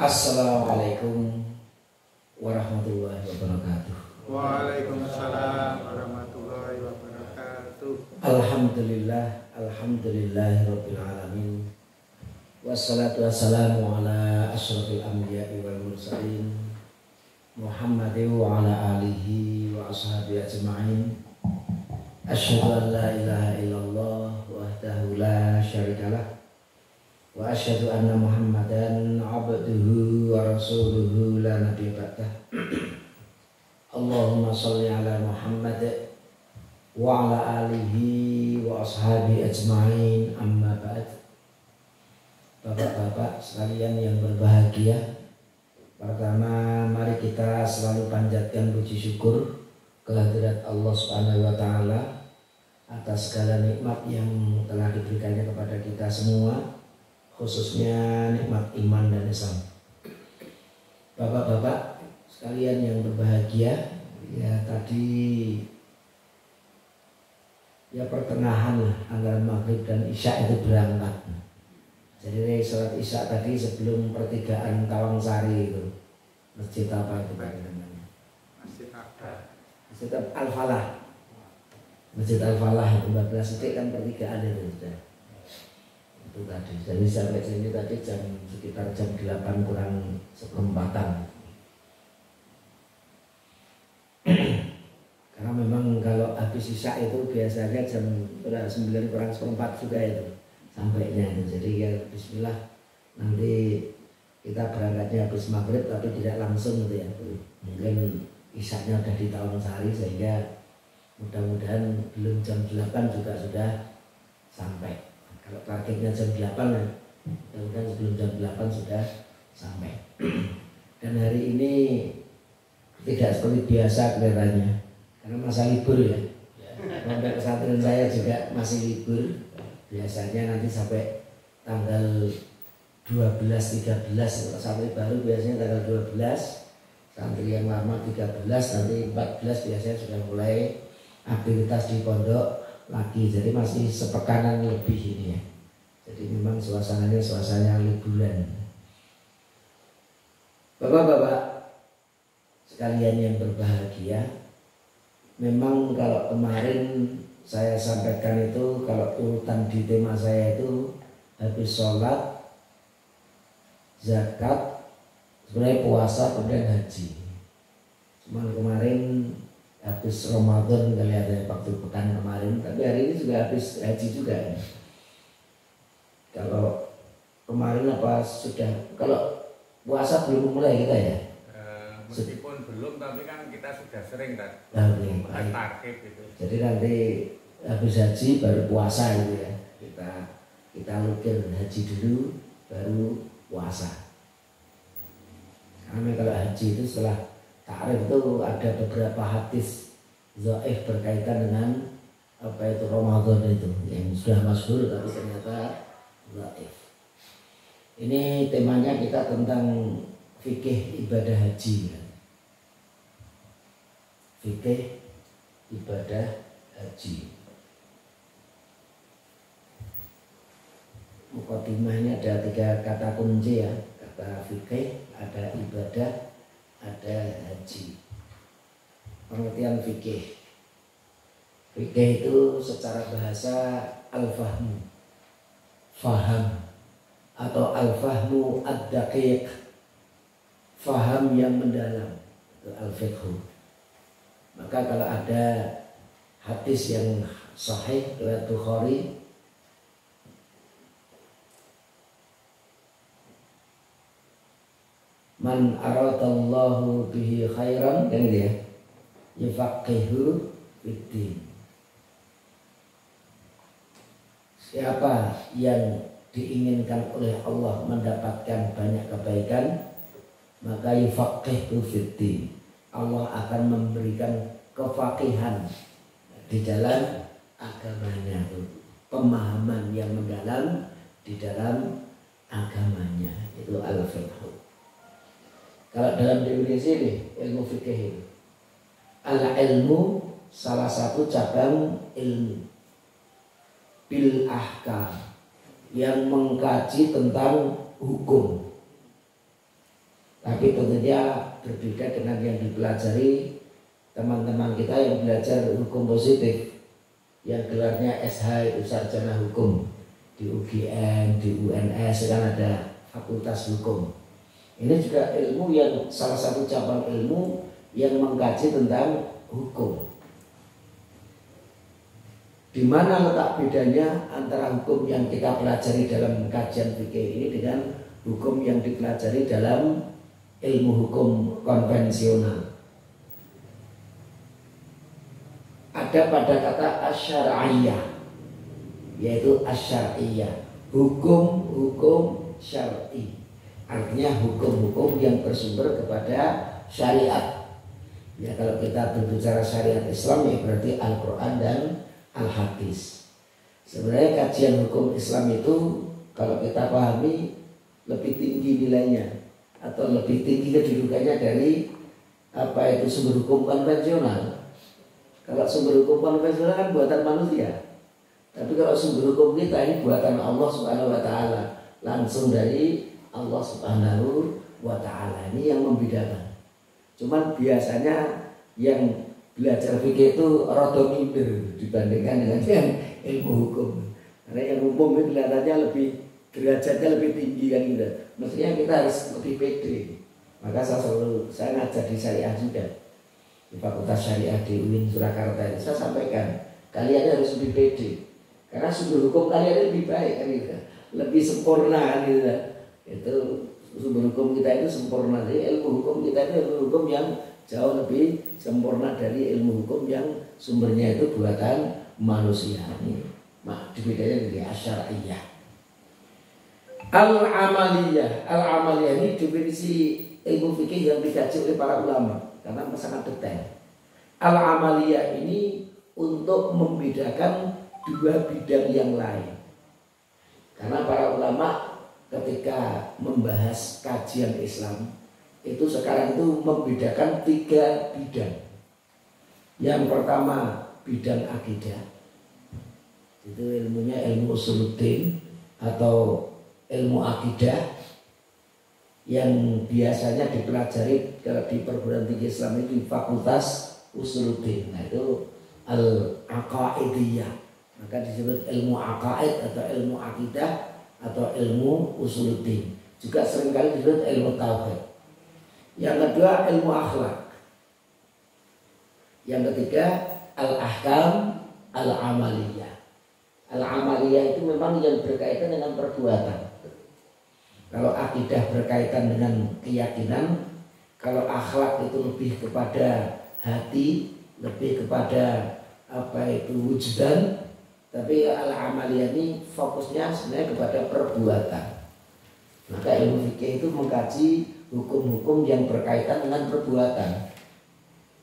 Assalamualaikum warahmatullahi wabarakatuh. Waalaikumsalam warahmatullahi wabarakatuh. Alhamdulillahirabbil alamin. Wassalatu wassalamu ala asyrafil anbiya'i wal mursalin Muhammadin wa ala alihi wa ashabihi ajma'in. Asyhadu an la ilaha illallah wahdahu la syarikalah wa asyhadu anna Muhammadan abduhu wa rasuluhu la nabiyya ba'dah. Allahumma sholli ala Muhammad wa ala alihi wa ashabihi ajma'in, amma ba'd. Bapak-bapak sekalian yang berbahagia, pertama mari kita selalu panjatkan puji syukur kehadirat Allah Subhanahu wa taala atas segala nikmat yang telah diberikannya kepada kita semua, khususnya nikmat iman dan Islam. Bapak-bapak sekalian yang berbahagia, ya tadi ya pertengahan lah antara maghrib dan isya itu berangkat. Jadi sholat isya tadi sebelum pertigaan Tawangsari itu, masjid apa itu namanya? Masjid Al-Falah. Masjid Al-Falah 14 titik kan pertigaan itu sudah. Itu tadi. Jadi sampai sini tadi sekitar jam 8 kurang seperempatan. Karena memang kalau habis isya itu biasanya jam 9 kurang seperempat juga itu sampainya itu. Jadi ya bismillah, nanti kita berangkatnya habis maghrib tapi tidak langsung gitu ya. Mungkin isyanya udah di Tawangsari sehingga mudah-mudahan belum jam 8 juga sudah sampai. Kalau targetnya jam 8 ya, mudah-mudahan sebelum jam 8 sudah sampai. Dan hari ini tidak seperti biasa kelihatannya karena masa libur ya. Pondok pesantren saya juga masih libur. Biasanya nanti sampai tanggal 12, 13 kalau santri baru biasanya tanggal 12, santri yang lama 13, nanti 14 biasanya sudah mulai aktivitas di pondok lagi. Jadi masih sepekanan lebih ini ya. Jadi memang suasananya suasana liburan. Bapak-bapak sekalian yang berbahagia, memang kalau kemarin saya sampaikan itu kalau urutan di tema saya itu habis sholat, zakat, sebenarnya puasa, kemudian haji. Cuman kemarin habis Ramadan kali ada waktu pekan kemarin, tapi hari ini juga habis haji juga ya. Kalau kemarin apa sudah, kalau puasa belum mulai kita ya? Meskipun belum, tapi kan kita sudah sering kan target gitu. Jadi nanti habis haji baru puasa gitu ya. Kita lukir haji dulu baru puasa. Karena kalau haji itu setelah takrif itu ada beberapa hadis dhaif berkaitan dengan apa itu Ramadan itu yang sudah masyhur tapi ternyata dhaif. Ini temanya kita tentang fikih ibadah haji. Fikih ibadah haji. Mukadimahnya ada 3 kata kunci ya. Kata fikih, ada ibadah, ada haji. Pengertian fikih. Fikih itu secara bahasa al-fahmu, faham, atau al-fahmu ad-daqiq, faham yang mendalam, itu al-fiqhu. Maka kalau ada hadis yang sahih riwayat Bukhari, man aradallahu bihi khairan, kan gitu ya, yufaqihu fiddin. Siapa yang diinginkan oleh Allah mendapatkan banyak kebaikan, maka yufaqihu fiddin, Allah akan memberikan kefaqihan di dalam agamanya, pemahaman yang mendalam di dalam agamanya, itu al-fiqh. Kalau dalam definisi ini ilmu fikih, al-ilmu salah satu cabang ilmu bil ahkam yang mengkaji tentang hukum. Tapi tentunya berbeda dengan yang dipelajari teman-teman kita yang belajar hukum positif, yang gelarnya SH itu sarjana hukum di UGM, di UNS kan ada fakultas hukum. Ini juga ilmu yang salah satu cabang ilmu yang mengkaji tentang hukum. Di mana letak bedanya antara hukum yang kita pelajari dalam kajian fikih ini dengan hukum yang dipelajari dalam ilmu hukum konvensional? Ada pada kata asyariyah, yaitu asyariyah, hukum-hukum syar'i, artinya hukum-hukum yang bersumber kepada syariat. Ya, kalau kita berbicara syariat Islam ya berarti Al-Quran dan Al-Hadis. Sebenarnya kajian hukum Islam itu kalau kita pahami lebih tinggi nilainya atau lebih tinggi kedudukannya dari apa itu sumber hukum konvensional. Kalau sumber hukum konvensional kan buatan manusia, tapi kalau sumber hukum kita ini buatan Allah Subhanahu wa Ta'ala, langsung dari Allah Subhanahu wa Ta'ala. Ini yang membedakan. Cuman biasanya yang belajar fikih itu rada minder dibandingkan dengan yang ilmu hukum. Karena yang umum itu kelihatannya lebih derajatnya lebih tinggi kan gitu. Mestinya kita harus lebih pede. Maka saya ngajar di syariah juga, di Fakultas Syariah di UIN Surakarta ini saya sampaikan, kalian harus lebih pede. Karena sumber hukum kalian lebih baik kan gitu. Lebih sempurna kan gitu. Itu sumber hukum kita itu sempurna. Jadi ilmu hukum kita itu ilmu hukum yang jauh lebih sempurna dari ilmu hukum yang sumbernya itu buatan manusia. Ini bedanya dari asyariyah. Al-amaliyah. Al-amaliyah ini definisi ilmu fikih yang dikaji oleh para ulama karena sangat detail. Al-amaliyah ini untuk membedakan dua bidang yang lain. Karena para ulama ketika membahas kajian Islam itu sekarang itu membedakan tiga bidang. Yang pertama bidang akidah, itu ilmunya ilmu usuluddin atau ilmu akidah yang biasanya dipelajari kalau di perguruan tinggi Islam itu di Fakultas Usuluddin. Nah itu al-aqaidiyah, maka disebut ilmu aqaid atau ilmu akidah atau ilmu usuluddin. Juga seringkali disebut ilmu tauhid. Yang kedua ilmu akhlak. Yang ketiga al-ahkam al-amaliyah. Al-amaliyah itu memang yang berkaitan dengan perbuatan. Kalau akidah berkaitan dengan keyakinan, kalau akhlak itu lebih kepada hati, lebih kepada apa itu wujudan. Tapi al-amaliyah ini fokusnya sebenarnya kepada perbuatan. Maka ilmu fikih itu mengkaji hukum-hukum yang berkaitan dengan perbuatan.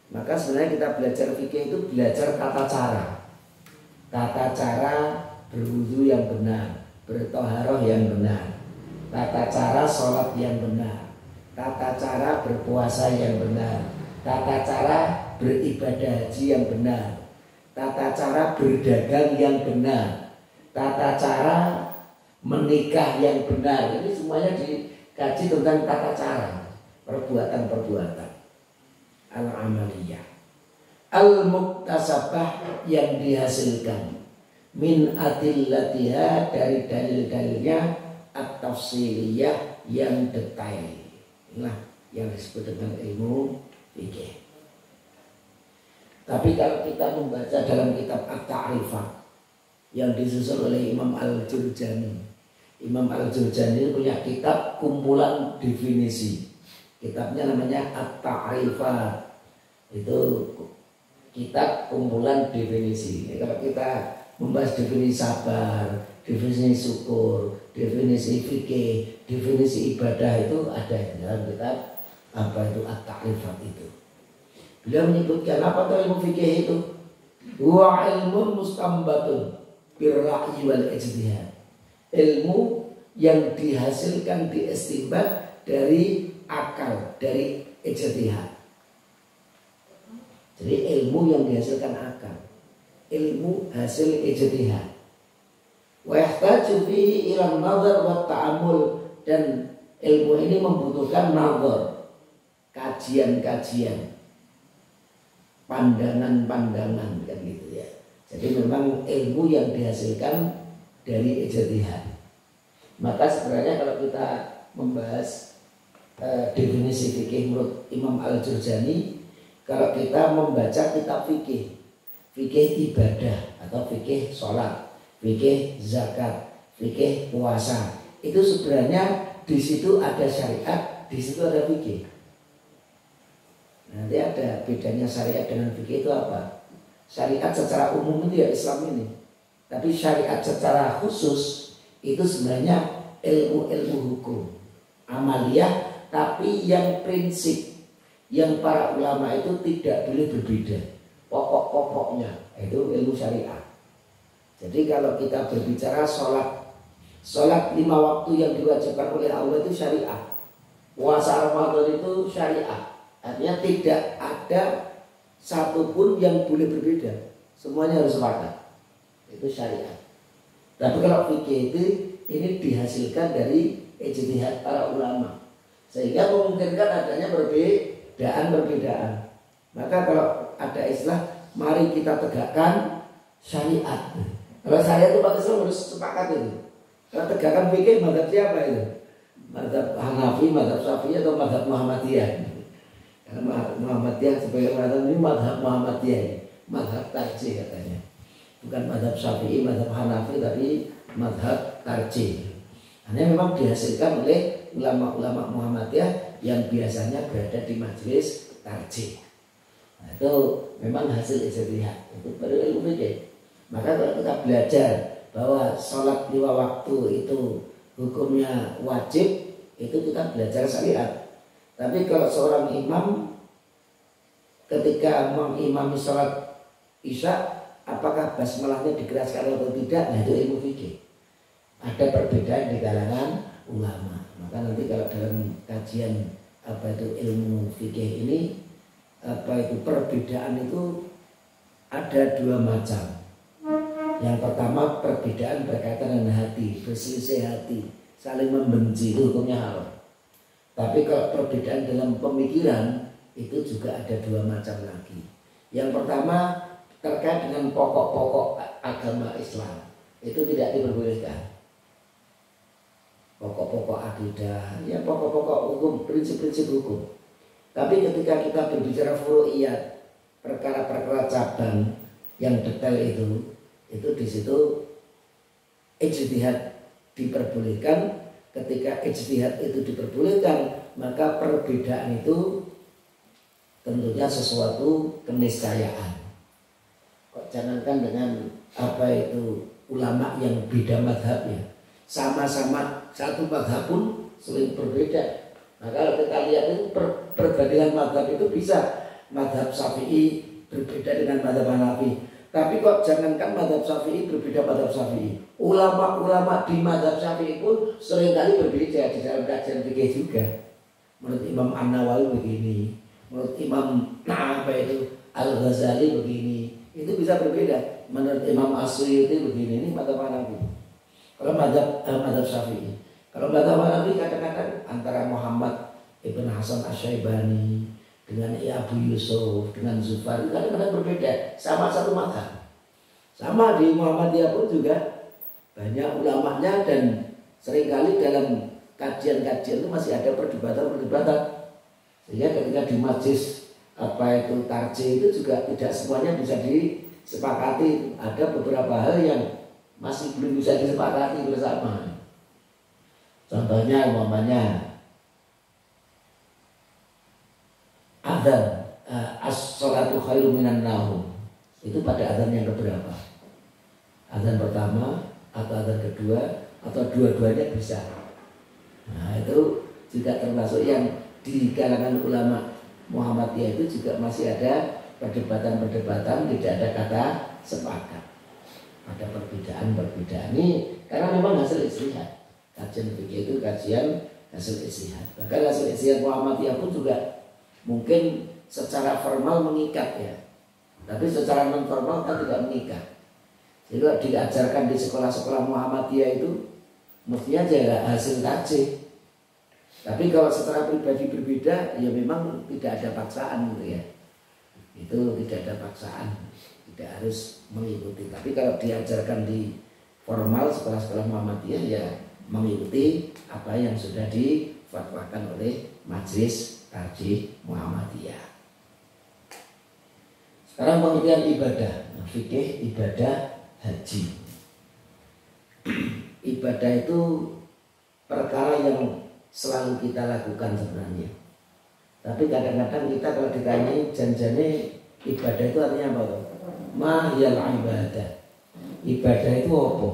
Maka sebenarnya kita belajar fikih itu belajar tata cara berwudu yang benar, bertoharoh yang benar, tata cara sholat yang benar, tata cara berpuasa yang benar, tata cara beribadah haji yang benar, tata cara berdagang yang benar, tata cara menikah yang benar. Ini semuanya dikaji tentang tata cara perbuatan-perbuatan. Al-amaliyah. Al-muktasabah yang dihasilkan min adillatiha dari dalil-dalilnya at-tafsiliyah yang detail. Inilah yang disebut dengan ilmu fikih. Tapi kalau kita membaca dalam kitab At-Ta'rifat yang disusun oleh Imam Al-Jurjani, Imam Al-Jurjani punya kitab kumpulan definisi. Kitabnya namanya At-Ta'rifat. Itu kitab kumpulan definisi. Kalau kita membahas definisi sabar, definisi syukur, definisi fikih, definisi ibadah itu ada dalam kitab apa itu At-Ta'rifat itu. Beliau menyebutkan apa itu ilmu fikih itu? Wa ilmun mustambatun birra'yi wal ijtihad. Ilmu yang dihasilkan diistinbat dari akal, dari ijtihad. Jadi ilmu yang dihasilkan akal, ilmu hasil ijtihad. Wa yahtaju fihi ila nadhar wa ta'ammul, dan ilmu ini membutuhkan nazar, kajian-kajian, pandangan-pandangan kan gitu ya. Jadi memang ilmu yang dihasilkan dari ijtihad. Maka sebenarnya kalau kita membahas definisi fikih menurut Imam Al-Jurjani, kalau kita membaca kitab fikih, fikih ibadah atau fikih sholat, fikih zakat, fikih puasa, itu sebenarnya di situ ada syariat, di situ ada fikih. Nanti ada bedanya syariat dengan fikih itu apa? Syariat secara umum itu ya Islam ini, tapi syariat secara khusus itu sebenarnya ilmu-ilmu hukum amaliyah, tapi yang prinsip yang para ulama itu tidak boleh berbeda pokok-pokoknya, itu ilmu syariat. Jadi kalau kita berbicara sholat 5 waktu yang diwajibkan oleh Allah itu syariat, puasa Ramadan itu syariat, artinya tidak ada satupun yang boleh berbeda, semuanya harus sepakat, itu syariat. Tapi kalau fikih itu ini dihasilkan dari ijtihad para ulama, sehingga memungkinkan adanya perbedaan. Maka kalau ada istilah mari kita tegakkan syariat. Kalau syariat itu Pak Islam harus sepakat itu. Kalau tegakkan fikih mazhab siapa itu? Mazhab Hanafi, mazhab Syafi'i atau mazhab Muhammadiyah? Karena Muhammadiyah sebagai mazhab ini mazhab Muhammadiyah, mazhab tarjih katanya. Bukan mazhab Syafi'i, mazhab Hanafi, tapi mazhab tarjih. Hanya memang dihasilkan oleh ulama-ulama Muhammadiyah yang biasanya berada di majelis tarjih. Nah, itu memang hasil ijtihad, itu baru ilmu fikih. Maka kalau kita belajar bahwa sholat 5 waktu itu hukumnya wajib, itu kita belajar syariat. Tapi kalau seorang imam ketika mengimami sholat isya, apakah basmalahnya dikeraskan atau tidak? Nah, itu ilmu fikih. Ada perbedaan di kalangan ulama. Maka nanti kalau dalam kajian apa itu ilmu fikih ini, apa itu perbedaan itu ada 2 macam. Yang pertama perbedaan berkaitan dengan hati, berselisih hati, saling membenci, itu hukumnya haram. Tapi kalau perbedaan dalam pemikiran itu juga ada 2 macam lagi. Yang pertama terkait dengan pokok-pokok agama Islam, itu tidak diperbolehkan. Pokok-pokok akidah, ya pokok-pokok hukum, prinsip-prinsip hukum. Tapi ketika kita berbicara furu'iyat, perkara-perkara cabang yang detail itu di situ ijtihad diperbolehkan. Ketika ijtihad itu diperbolehkan, maka perbedaan itu tentunya sesuatu keniscayaan. Kok jangankan dengan apa itu ulama yang beda mazhabnya, sama-sama satu mazhab pun sering berbeda. Nah kalau kita lihat itu perbandingan mazhab itu bisa mazhab Syafi'i berbeda dengan mazhab Hanafi. Tapi kok jangankan mazhab Syafi'i berbeda mazhab Syafi'i, ulama-ulama di mazhab Syafi'i pun seringkali berbeda di dalam kajian fikih juga. Menurut Imam An-Nawawi begini, menurut Imam Al-Ghazali begini, itu bisa berbeda. Menurut Imam As-Suyuti begini, ini mazhab Hanafi. Kalau mazhab Syafi'i, kalau mazhab Hanafi kadang-kadang antara Muhammad Ibn Hasan Asy-Syaibani dengan Abu Yusuf, dengan Zufar, kadang-kadang berbeda, sama satu mazhab. Sama di Muhammadiyah pun juga banyak ulamanya, dan seringkali dalam kajian-kajian itu masih ada perdebatan-perdebatan. Sehingga ketika di majlis apa itu tarjih itu juga tidak semuanya bisa disepakati. Ada beberapa hal yang masih belum bisa disepakati bersama. Contohnya umpamanya adzan, as-sholatu khairum minan naum, itu pada adzan yang keberapa? Adzan pertama atau adzan kedua atau dua-duanya bisa. Nah itu juga termasuk yang di kalangan ulama Muhammadiyah itu juga masih ada perdebatan-perdebatan, tidak ada kata sepakat. Ada perbedaan-perbedaan ini karena memang hasil ijtihad. Kajian fikih itu kajian hasil ijtihad. Bahkan hasil ijtihad Muhammadiyah pun juga mungkin secara formal mengikat ya, tapi secara non formal kan tidak mengikat. Jadi kalau diajarkan di sekolah-sekolah Muhammadiyah itu mestinya aja hasil kajian. Tapi kalau secara pribadi berbeda, ya memang tidak ada paksaan gitu ya. Itu tidak ada paksaan, tidak harus mengikuti. Tapi kalau diajarkan di formal sekolah-sekolah Muhammadiyah ya mengikuti apa yang sudah difatwakan oleh Majelis Tarjih Muhammadiyah. Sekarang pengertian ibadah, fikih ibadah haji. Ibadah itu perkara yang selalu kita lakukan sebenarnya. Tapi kadang-kadang kita kalau ditanyai janjane ibadah itu artinya apa? Mahiyal ibadah. Ibadah itu apa?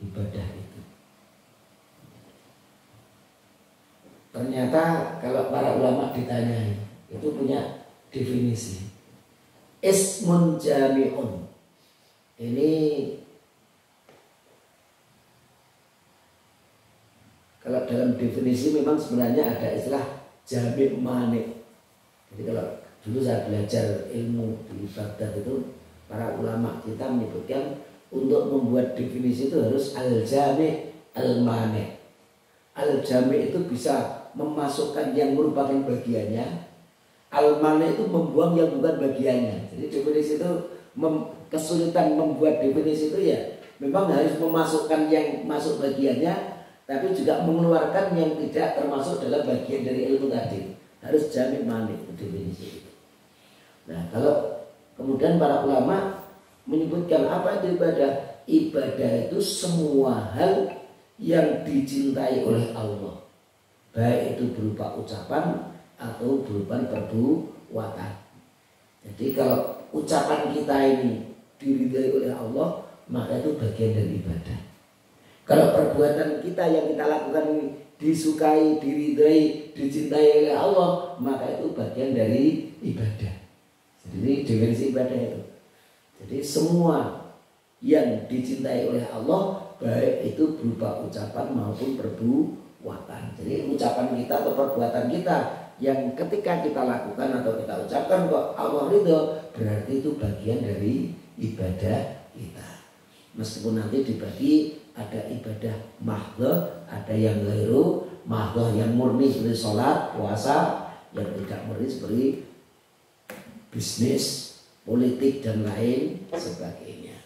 Ibadah itu. Ternyata kalau para ulama ditanyai itu punya definisi. Ismun jami'un. Ini kalau dalam definisi memang sebenarnya ada istilah jami' mani. Jadi kalau dulu saya belajar ilmu di Baghdad itu para ulama kita menyebutkan untuk membuat definisi itu harus al-jami' al-mani. Al-jami' itu bisa memasukkan yang merupakan bagiannya, al-mani itu membuang yang bukan bagiannya. Jadi definisi itu kesulitan membuat definisi itu ya memang harus memasukkan yang masuk bagiannya, tapi juga mengeluarkan yang tidak termasuk dalam bagian dari ilmu tadi. Harus jami' mani itu definisi itu. Nah kalau kemudian para ulama menyebutkan apa itu ibadah? Ibadah itu semua hal yang dicintai oleh Allah, baik itu berupa ucapan atau berupa perbuatan. Jadi kalau ucapan kita ini diridhai oleh Allah, maka itu bagian dari ibadah. Kalau perbuatan kita yang kita lakukan ini disukai, diridhai, dicintai oleh Allah, maka itu bagian dari ibadah. Jadi definisi ibadah itu. Jadi semua yang dicintai oleh Allah, baik itu berupa ucapan maupun perbuatan. Jadi ucapan kita atau perbuatan kita yang ketika kita lakukan atau kita ucapkan kok Allah ridho, berarti itu bagian dari ibadah kita. Meskipun nanti dibagi ada ibadah mahdhah, ada yang ghairu mahdhah yang murni seperti sholat, puasa, yang tidak murni seperti bisnis, politik dan lain sebagainya.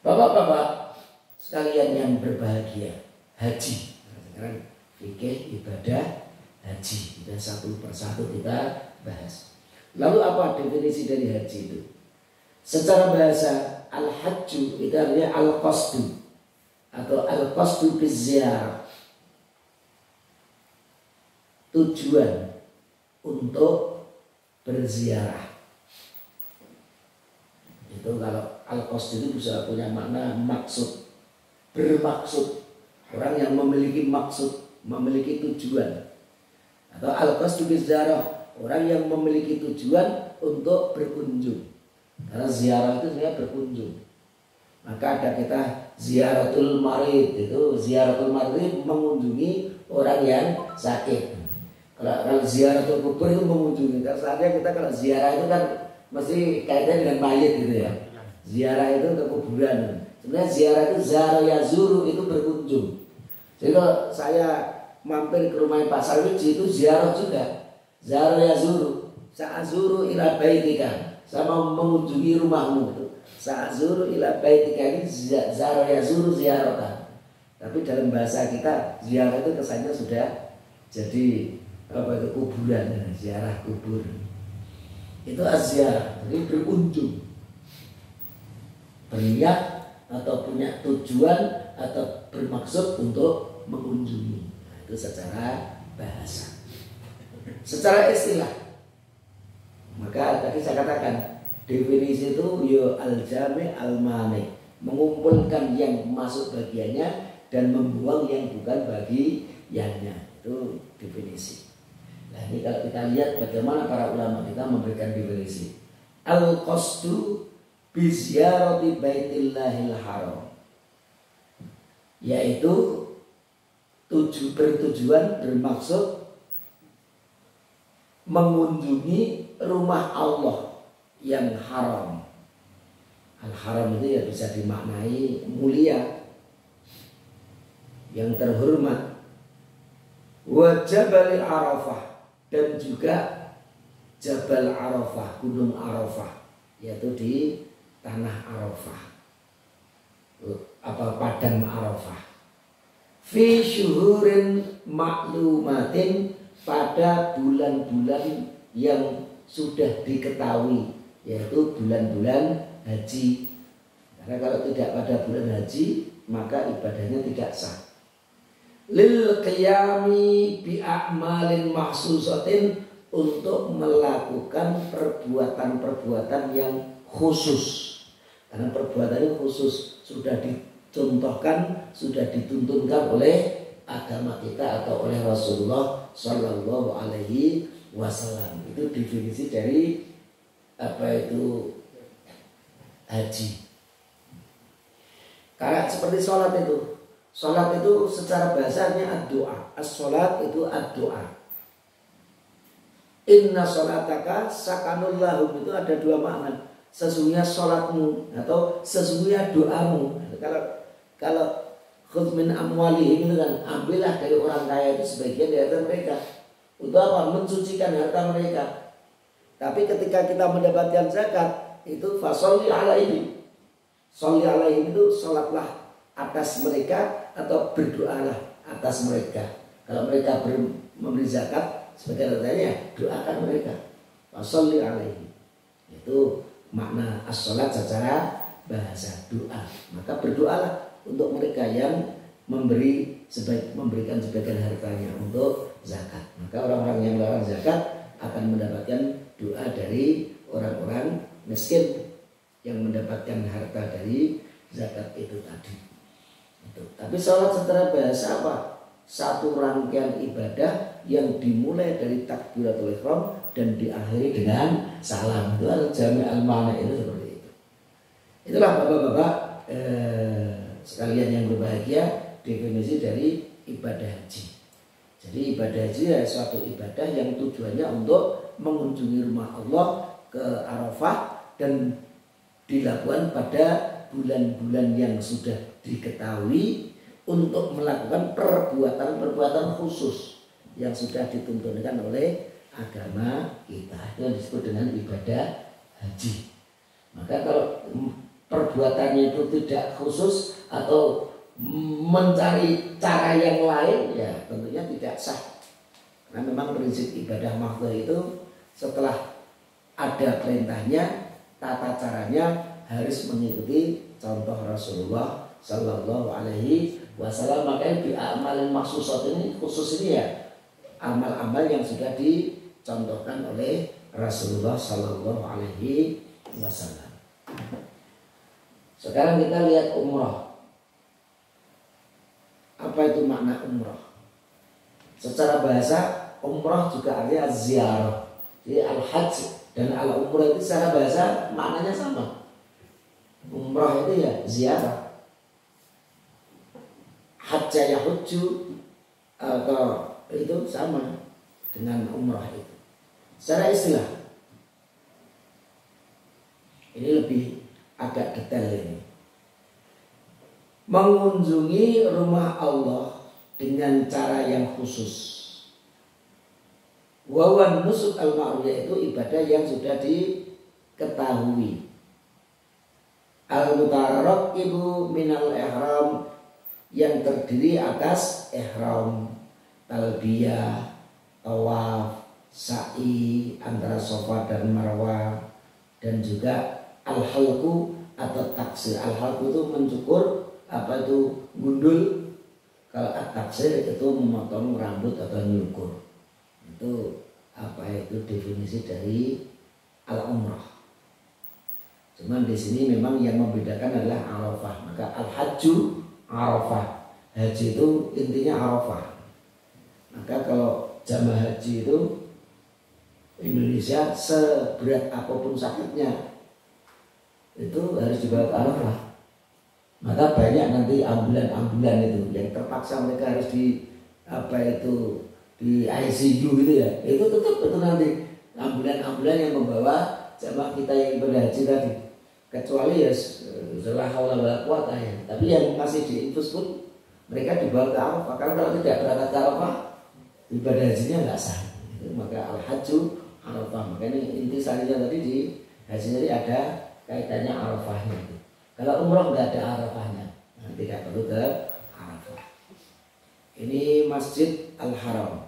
Bapak-bapak sekalian yang berbahagia, haji. Sekarang fikih ibadah haji. Kita satu persatu kita bahas. Lalu apa definisi dari haji itu? Secara bahasa al-hajju itu artinya al-qasdu atau al-qasdu biziarah, tujuan untuk berziarah. Itu kalau al-qasdu itu bisa punya makna maksud, bermaksud, orang yang memiliki maksud, memiliki tujuan. Atau al-qasdu biziarah, orang yang memiliki tujuan untuk berkunjung. Karena ziarah itu sebenarnya berkunjung. Maka ada kita ziaratul marid, itu ziaratul marid mengunjungi orang yang sakit. Kalau ziaratul kubur itu mengunjungi. Karena saatnya kita kalau ziarah itu kan mesti kaitannya dengan mayit gitu ya. Ziarah itu ke kuburan. Sebenarnya ziarah itu zara yazuru, itu berkunjung. Jadi kalau saya mampir ke rumah Pak Sarwiji itu ziarah juga. Zara yazuru, sa'azuru ila baitika. Sama mengunjungi rumahmu itu. Sa'azuru ila baitika, ini zara yazuru ziarah. Tapi dalam bahasa kita ziarah itu kesannya sudah jadi apa itu kuburan, ziarah kubur. Itu az-ziarah, jadi berkunjung. Berniat atau punya tujuan atau bermaksud untuk mengunjungi. Nah, itu secara bahasa. Secara istilah, maka tadi saya katakan definisi itu yo al-jami' al-mani, mengumpulkan yang masuk bagiannya dan membuang yang bukan bagiannya. Itu definisi. Nah ini kalau kita lihat bagaimana para ulama kita memberikan definisi. Al-qasdu bi ziyarati baitillahil haram, yaitu bertujuan, bermaksud mengunjungi rumah Allah yang haram. Al-haram itu ya bisa dimaknai mulia, yang terhormat. wa Jabal Arafah, dan juga Jabal Arafah, Gunung Arafah, yaitu di tanah Arafah, padang Arafah. Fi syuhurin maklumatin, pada bulan-bulan yang sudah diketahui, yaitu bulan-bulan haji. Karena kalau tidak pada bulan haji, maka ibadahnya tidak sah. Lil qiyami bi a'malin mahsusatin, untuk melakukan perbuatan-perbuatan yang khusus. Karena perbuatan yang khusus sudah dicontohkan, sudah dituntunkan oleh agama kita atau oleh Rasulullah Shallallahu Alaihi Wasallam. Itu definisi dari apa itu haji. Karena seperti sholat itu. Sholat itu secara bahasanya ad-doa. As-sholat itu ad-doa. Inna sholataka sakanul lahum, itu ada dua makna. Sesungguhnya sholatmu atau sesungguhnya doamu. Kalau khudh min amwalihim itu kan, ambillah dari orang kaya itu sebagian dari harta mereka. Untuk apa? Mensucikan harta mereka. Tapi ketika kita mendapatkan zakat, itu fasholli alaihim. Sholli alaihim itu sholatlah atas mereka atau berdoalah atas mereka. Kalau mereka memberi zakat, sebagai katanya doakan mereka. Fasholli alaihim. Itu makna as-sholat secara bahasa doa. Maka berdoalah untuk mereka yang memberikan sebagian hartanya untuk zakat. Maka orang-orang yang melarang zakat akan mendapatkan doa dari orang-orang miskin yang mendapatkan harta dari zakat itu tadi. Tapi sholat secara bahasa apa? Satu rangkaian ibadah yang dimulai dari takbiratul ihram dan diakhiri dengan salam. Itu adalah jami' al-ma'na, itu seperti itu. Itulah bapak-bapak sekalian yang berbahagia, definisi dari ibadah haji. Jadi ibadah haji adalah suatu ibadah yang tujuannya untuk mengunjungi rumah Allah ke Arafah, dan dilakukan pada bulan-bulan yang sudah diketahui untuk melakukan perbuatan-perbuatan khusus yang sudah dituntunkan oleh agama kita. Itu yang disebut dengan ibadah haji. Maka kalau perbuatannya itu tidak khusus atau mencari cara yang lain, ya tentunya tidak sah. Karena memang prinsip ibadah mahdhah itu setelah ada perintahnya, tata caranya harus mengikuti contoh Rasulullah Sallallahu Alaihi Wasallam. Makanya di amalin maksusat ini, khusus ini ya amal-amal yang sudah dicontohkan oleh Rasulullah Sallallahu Alaihi Wasallam. Sekarang kita lihat umrah. Apa itu makna umrah? Secara bahasa umrah juga artinya ziarah. Jadi al-hajj dan al-umrah itu secara bahasa maknanya sama. Umrah itu ya ziarah. Hajja yahujju atau itu sama dengan umrah itu. Secara istilah ini lebih agak detail ini. Mengunjungi rumah Allah dengan cara yang khusus. Wawan nusuk al-ma'ruf, yaitu ibadah yang sudah diketahui. Al-mutaraqibu minal ihram, yang terdiri atas ihram, talbiyah, tawaf, sa'i antara Safa dan Marwah, dan juga al-halqu atau taksir. Al-halqu itu mencukur, apa itu gundul. Kalau at-taksir itu memotong rambut atau nyukur. Itu apa itu definisi dari al-umrah. Cuman di sini memang yang membedakan adalah Arafah. Maka al-hajju Arafah. Haji itu intinya Arafah. Maka kalau jamaah haji itu Indonesia seberat apapun sakitnya itu harus dibawa ke Arafah. Maka banyak nanti ambulan-ambulan itu yang terpaksa mereka harus di ICU gitu ya. Itu tetap itu nanti ambulan-ambulan yang membawa jamaah kita yang berhaji tadi. Kecuali ya setelah haula wala quwata ya. Tapi yang masih diinfus pun mereka dibawa ke Arafah. Karena kalau tidak berangkat ke Arafah ibadah hajinya nggak sah. Maka al-hajju Arafah. Makanya inti sarinya tadi di haji tadi ada kaitannya Arafahnya. Kalau umroh nggak ada Arafahnya, tidak perlu ke Arafah. Ini Masjid Al-Haram.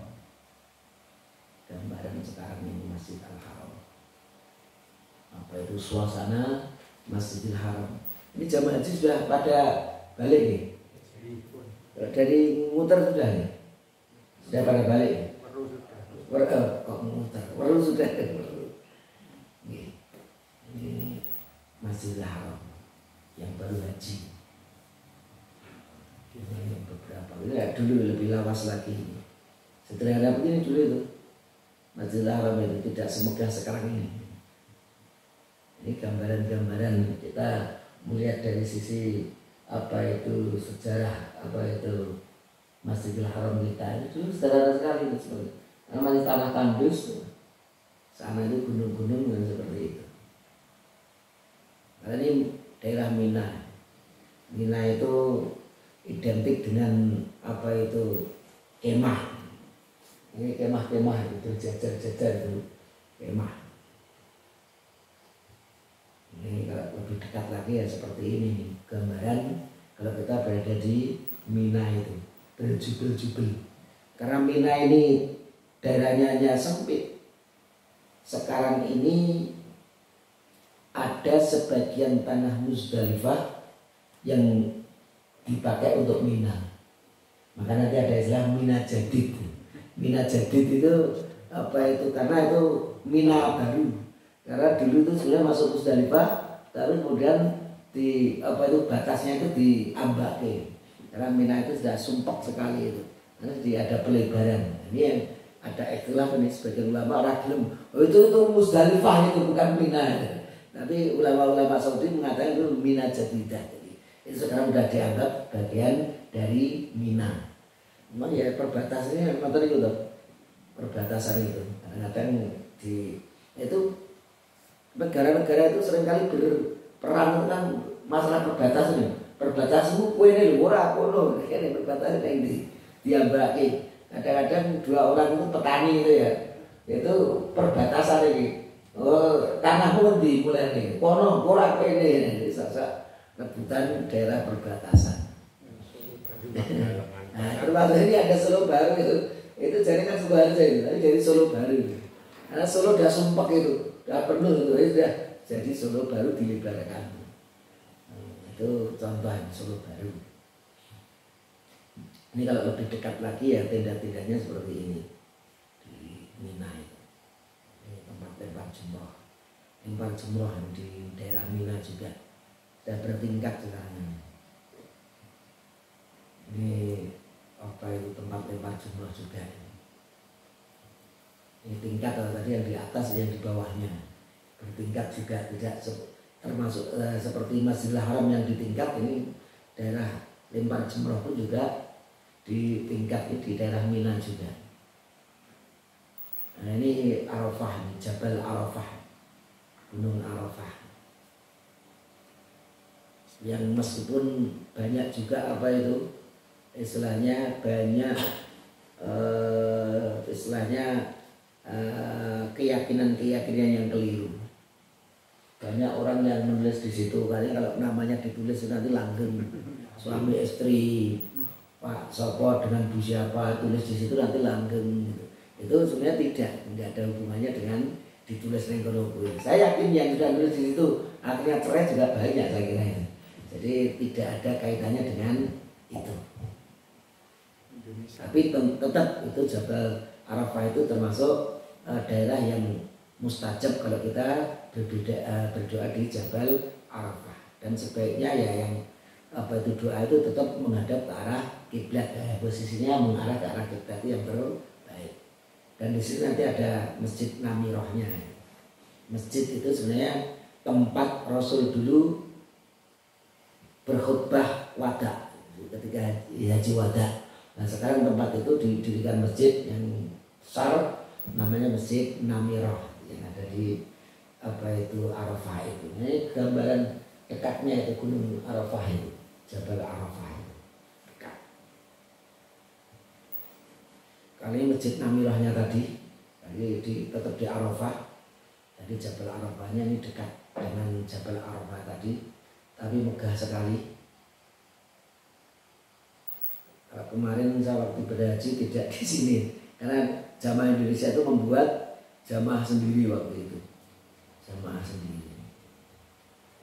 Gambaran sekarang ini Masjid Al-Haram. Apa itu suasana Masjidil Haram. Ini jamaah haji sudah pada balik nih. Dari muter sudah nih. Sudah pada balik. Perlu sudah. Ini Masjidil Haram yang baru haji. Ini beberapa. Ini dulu lebih lawas lagi. Setelah ada begini dulu itu Masjidil Haram itu tidak semegah sekarang ini. Ini gambaran-gambaran kita melihat dari sisi apa itu sejarah, apa itu Masjidil Haram kita itu dulu sederhana sekali itu seperti namanya tanah tandus, sana itu gunung-gunung dan seperti itu. Karena ini daerah Mina. Mina itu identik dengan apa itu kemah. Ini kemah-kemah itu jajar-jajar itu kemah. Ini kalau lebih dekat lagi ya seperti ini gambaran kalau kita berada di Mina itu berjubel-jubel. Karena Mina ini daerahnya hanya sempit. Sekarang ini ada sebagian tanah Muzdalifah yang dipakai untuk Mina. Maka nanti ada istilah Mina Jadid. Mina Jadid itu apa itu? Karena itu Mina baru. Karena dulu itu sudah masuk Muzdalifah, tapi kemudian di apa itu batasnya itu diambake. Karena Mina itu sudah sumpek sekali itu. Karena ada pelebaran. Ini yang ada ikhtilaf ini sebagian ulama ragilum. Oh itu Muzdalifah itu bukan Mina. Tapi ulama-ulama Saudi mengatakan itu Mina Jadidah. Jadi itu sekarang sudah dianggap bagian dari Mina. Memang ya perbatasannya memang tadi itu perbatasan itu. Kadang-kadang di itu negara-negara itu seringkali berperang tentang masalah perbatasan. Perbatasanmu kue ini ora kono, ini perbatasan yang diambaki. Kadang-kadang dua orang itu petani itu ya, itu perbatasan ini. Oh, tanahmu dimulai nih, kono ora kene, sasa rebutan daerah perbatasan. Nah, termasuk ini ada Solo Baru itu jaringan Sukoharjo itu, tapi jadi Solo Baru. Karena Solo udah sumpek itu, udah penuh itu, sudah jadi Solo Baru dilebarkan. Itu contoh Solo Baru. Ini kalau lebih dekat lagi ya tenda-tendanya seperti ini di Mina itu. Ini tempat lempar jumroh. Lempar jumroh di daerah Mina juga sudah bertingkat sekarang. Ini apa itu tempat lempar jumroh juga. Ini tingkat tadi yang di atas yang di bawahnya bertingkat juga tidak termasuk seperti Masjidil Haram yang di tingkat ini daerah lempar jumroh pun juga di tingkat ini di daerah Mina juga. Nah ini Arafah, Jabal Arafah, Gunung Arafah. Yang meskipun banyak juga apa itu istilahnya banyak keyakinan-keyakinan yang keliru. Banyak orang yang menulis di situ, karena kalau namanya ditulis nanti langgeng suami istri Pak Sopo dengan Bu siapa tulis di situ nanti langgeng. Itu sebenarnya tidak ada hubungannya dengan ditulis di kono. Saya yakin yang sudah tulis di situ akhirnya cerai juga banyak saya kira. Jadi tidak ada kaitannya dengan itu. Tapi tetap itu Jabal Arafah itu termasuk daerah yang mustajab kalau kita berdoa di Jabal Arafah. Dan sebaiknya ya yang apa itu doa itu tetap menghadap ke arah kiblat, posisinya mengarah ke arah kiblat yang terbaik. Dan di sini nanti ada Masjid Namirohnya. Masjid itu sebenarnya tempat Rasul dulu berkhutbah wada ketika haji wada. Nah sekarang tempat itu didirikan masjid yang besar namanya Masjid Namiroh yang ada di apa itu Arafah itu. Ini gambaran dekatnya itu Gunung Arafah itu. Jabal Arafah. Kali Masjid Namirahnya tadi tetap di Arafah. Jadi Jabal Arafahnya ini dekat dengan Jabal Arafah tadi, tapi megah sekali. Kalau kemarin saya waktu berhaji tidak di sini, karena jamaah Indonesia itu membuat jamaah sendiri waktu itu, jamaah sendiri.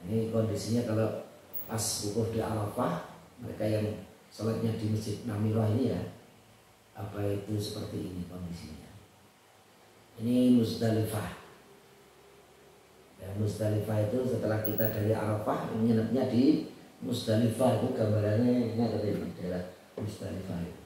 Ini kondisinya kalau pas wukuf di Arafah, mereka yang sholatnya di Masjid Namirah ini ya, apa itu seperti ini kondisinya. Ini Musdalifah. Ya, Musdalifah itu setelah kita dari Arafah, nginepnya di Musdalifah. Itu gambarannya ini ada di daerah Musdalifah itu.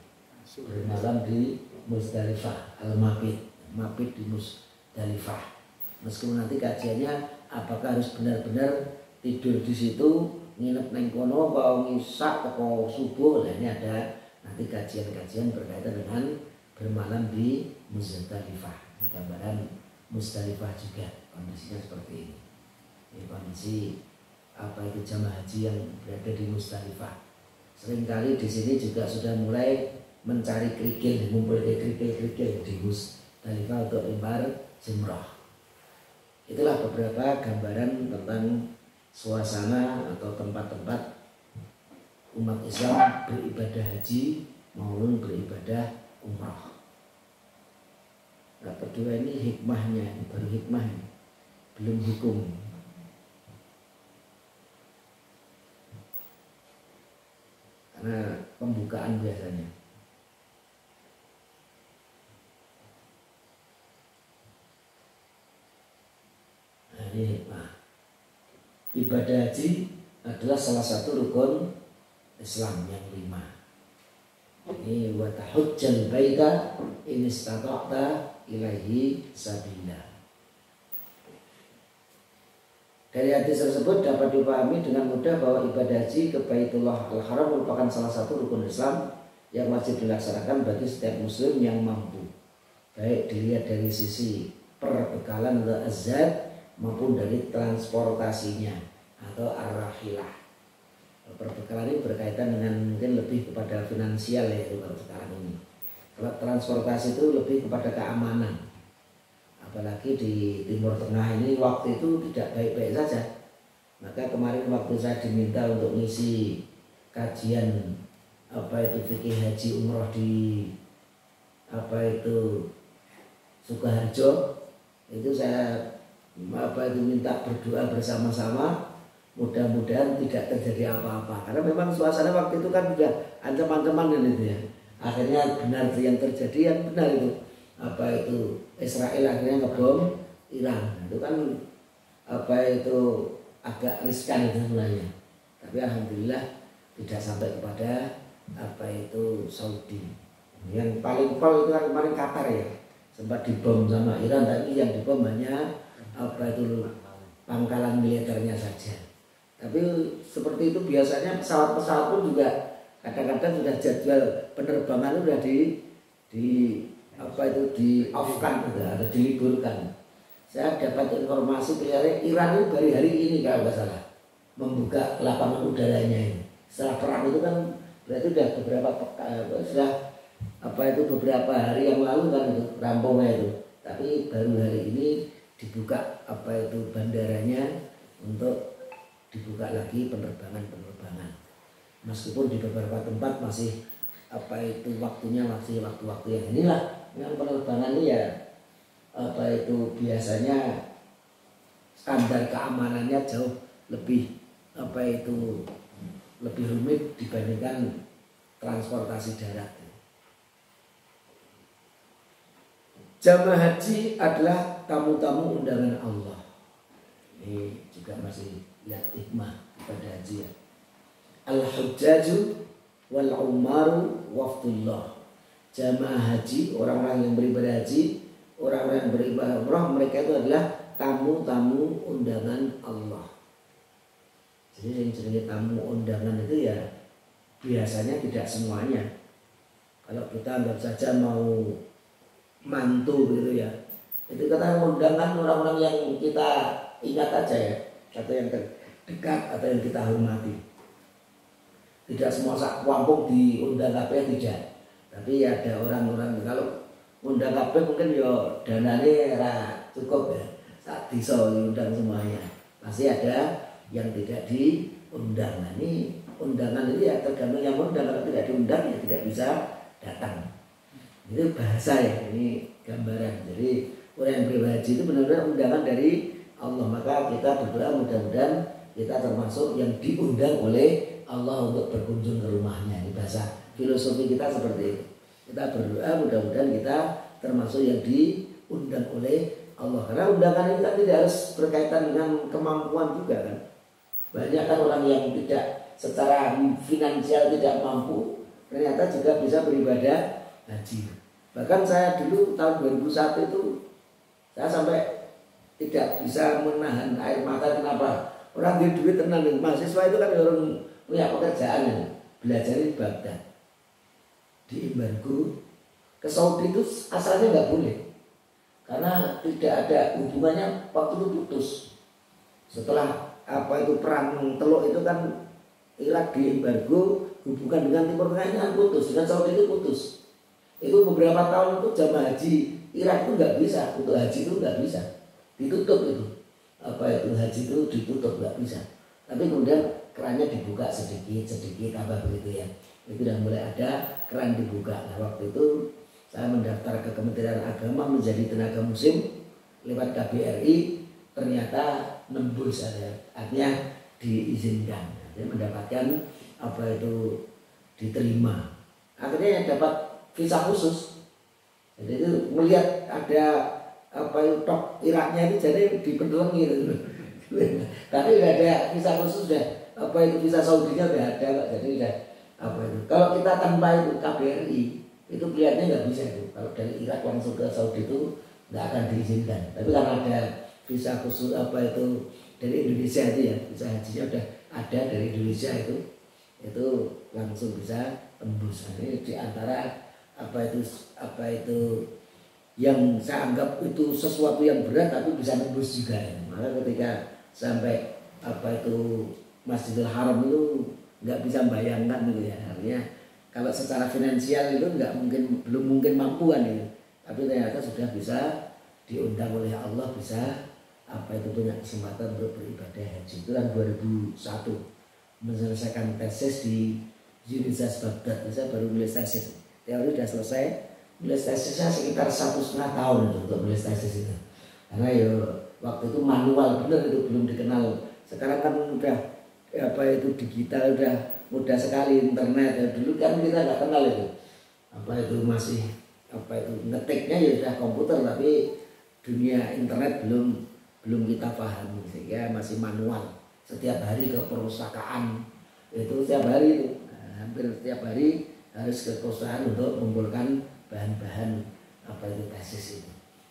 Bermalam di Musdalifah, Al-Mabit di Musdalifah. Meskipun nanti kajiannya apakah harus benar-benar tidur di situ, nginep neng kono, bau ngisak atau subuh. Nah, ini ada nanti kajian-kajian berkaitan dengan bermalam di Musdalifah. Gambaran Musdalifah juga kondisinya seperti ini. Ini kondisi apa itu jamaah haji yang berada di Musdalifah. Seringkali di sini juga sudah mulai mencari kerikil, mengumpulkan kerikil-kerikil di Musdalifah untuk lempar jumrah. Itulah beberapa gambaran tentang suasana atau tempat-tempat umat Islam beribadah haji maupun beribadah umrah. Nah, kedua ini hikmahnya, ini baru hikmah, belum hukum. Karena pembukaan biasanya. Nah, ini hikmah. Ibadah haji adalah salah satu rukun Islam yang 5. Ini wa tahujjal baita in istata'ta ilaihi sabila. Dari hadis tersebut dapat dipahami dengan mudah bahwa ibadah haji ke Baitullah Al-Haram merupakan salah satu rukun Islam yang wajib dilaksanakan bagi setiap muslim yang mampu, baik dilihat dari sisi perbekalan atau azad maupun dari transportasinya atau ar-rahilah. Perbekalan ini berkaitan dengan mungkin lebih kepada finansial ya kalau sekarang ini. Kalau transportasi itu lebih kepada keamanan. Apalagi di Timur Tengah ini waktu itu tidak baik-baik saja. Maka kemarin waktu saya diminta untuk ngisi kajian apa itu fikih haji umroh di apa itu Sukoharjo, itu saya apa itu minta berdoa bersama-sama. Mudah-mudahan tidak terjadi apa-apa. Karena memang suasana waktu itu kan sudah ancaman-ancaman itu ya. Akhirnya benar yang terjadi, yang benar itu. Apa itu Israel akhirnya ngebom Iran. Itu kan apa itu agak riskan itu sebenarnya. Tapi alhamdulillah tidak sampai kepada apa itu Saudi. Yang paling pol itu kan kemarin Qatar ya. Sempat dibom sama Iran, tapi yang dibom hanya apa itu pangkalan militernya saja. Tapi seperti itu biasanya pesawat-pesawat pun juga kadang-kadang sudah jadwal penerbangan sudah di apa itu di off-kan, sudah ada diliburkan. Saya dapat informasi kelihatannya Iran itu dari hari ini kalau nggak salah membuka lapangan udaranya ini. Setelah perang itu kan berarti sudah beberapa hari yang lalu kan itu rampungnya itu. Tapi baru hari ini dibuka apa itu bandaranya untuk dibuka lagi penerbangan. Meskipun di beberapa tempat masih apa itu waktunya masih waktu-waktu yang inilah. Yang penerbangan ini ya apa itu biasanya standar keamanannya jauh lebih apa itu lebih rumit dibandingkan transportasi darat. Jamaah haji adalah tamu-tamu undangan Allah. Ini juga masih lihat hikmah pada haji ya. Al-hujjaju wal umaru waftullah. Jamaah haji, orang-orang yang beribadah haji, orang-orang yang beribadah umrah, mereka itu adalah tamu-tamu undangan Allah. Jadi yang jenis tamu undangan itu ya biasanya tidak semuanya. Kalau kita anggap saja mau mantu gitu ya, itu kata undangan orang-orang yang kita ingat aja ya, atau yang terdekat atau yang kita hormati. Tidak semua sak kampung diundang apa tidak. Tapi ada orang-orang kalau undang kabeh mungkin yo danane ora cukup ya. Sak desa diundang semuanya. Pasti ada yang tidak diundang. Nah, ini undangan ini ya tergantung yang undang, kalau tidak diundang ya tidak bisa datang. Itu bahasa ya, ini gambaran. Jadi orang yang berhaji itu benar-benar undangan dari Allah. Maka kita berdoa mudah-mudahan kita termasuk yang diundang oleh Allah untuk berkunjung ke rumahnya. Ini bahasa filosofi kita seperti itu. Kita berdoa mudah-mudahan kita termasuk yang diundang oleh Allah. Karena undangan ini kan tidak harus berkaitan dengan kemampuan juga kan. Banyak kan orang yang tidak secara finansial tidak mampu, ternyata juga bisa beribadah haji. Bahkan saya dulu tahun 2001 itu saya sampai tidak bisa menahan air mata. Kenapa? Orang di duit tenang, mahasiswa itu kan orang punya pekerjaan, belajar di Baghdad, di embargo. Ke Saudi itu asalnya nggak boleh karena tidak ada hubungannya, waktu itu putus. Setelah perang Teluk itu kan Irak di embargo, hubungan dengan Timur Tengah itu kan putus, dengan Saudi itu putus. Itu beberapa tahun itu jamaah haji Irak itu nggak bisa, untuk haji itu nggak bisa, ditutup itu. Haji itu ditutup, nggak bisa. Tapi kemudian kerannya dibuka sedikit tambah begitu ya. Itu sudah mulai ada keran dibuka. Nah waktu itu saya mendaftar ke Kementerian Agama menjadi tenaga musim lewat KBRI, ternyata nembus ada, artinya diizinkan, jadi mendapatkan diterima. Akhirnya dapat visa khusus. Jadi itu melihat ada tok Iraknya itu jadi dipendelengi gitu. Tapi udah ada visa khusus udah visa Saudinya udah ada kok. Jadi udah kalau kita tanpa itu KBRI itu kelihatannya nggak bisa itu. Kalau dari Irak langsung ke Saudi itu nggak akan diizinkan. Tapi karena ada visa khusus dari Indonesia itu ya, visa hajinya udah ada dari Indonesia itu langsung bisa tembus. Nah, ini diantara yang saya anggap itu sesuatu yang berat tapi bisa tembus juga ya. Maka ketika sampai Masjidil Haram itu nggak bisa bayangkan gitu ya. Artinya kalau secara finansial itu belum mungkin mampuan itu. Tapi ternyata sudah bisa diundang oleh Allah, bisa punya kesempatan untuk beribadah haji. Itu kan 2001 menyelesaikan tesis di Universitas Baghdad. Saya baru nulis tesis. Teori sudah selesai. Nulis tesisnya sekitar 1,5 tahun untuk nulis tesis itu. Karena ya waktu itu manual bener itu belum dikenal. Sekarang kan udah digital, udah mudah sekali internet ya. Dulu kan kita nggak kenal itu masih ngetiknya ya sudah komputer, tapi dunia internet belum kita paham, sehingga masih manual. Setiap hari ke perpustakaan itu setiap hari itu hampir setiap hari harus ke perpustakaan untuk mengumpulkan bahan-bahan tesis itu.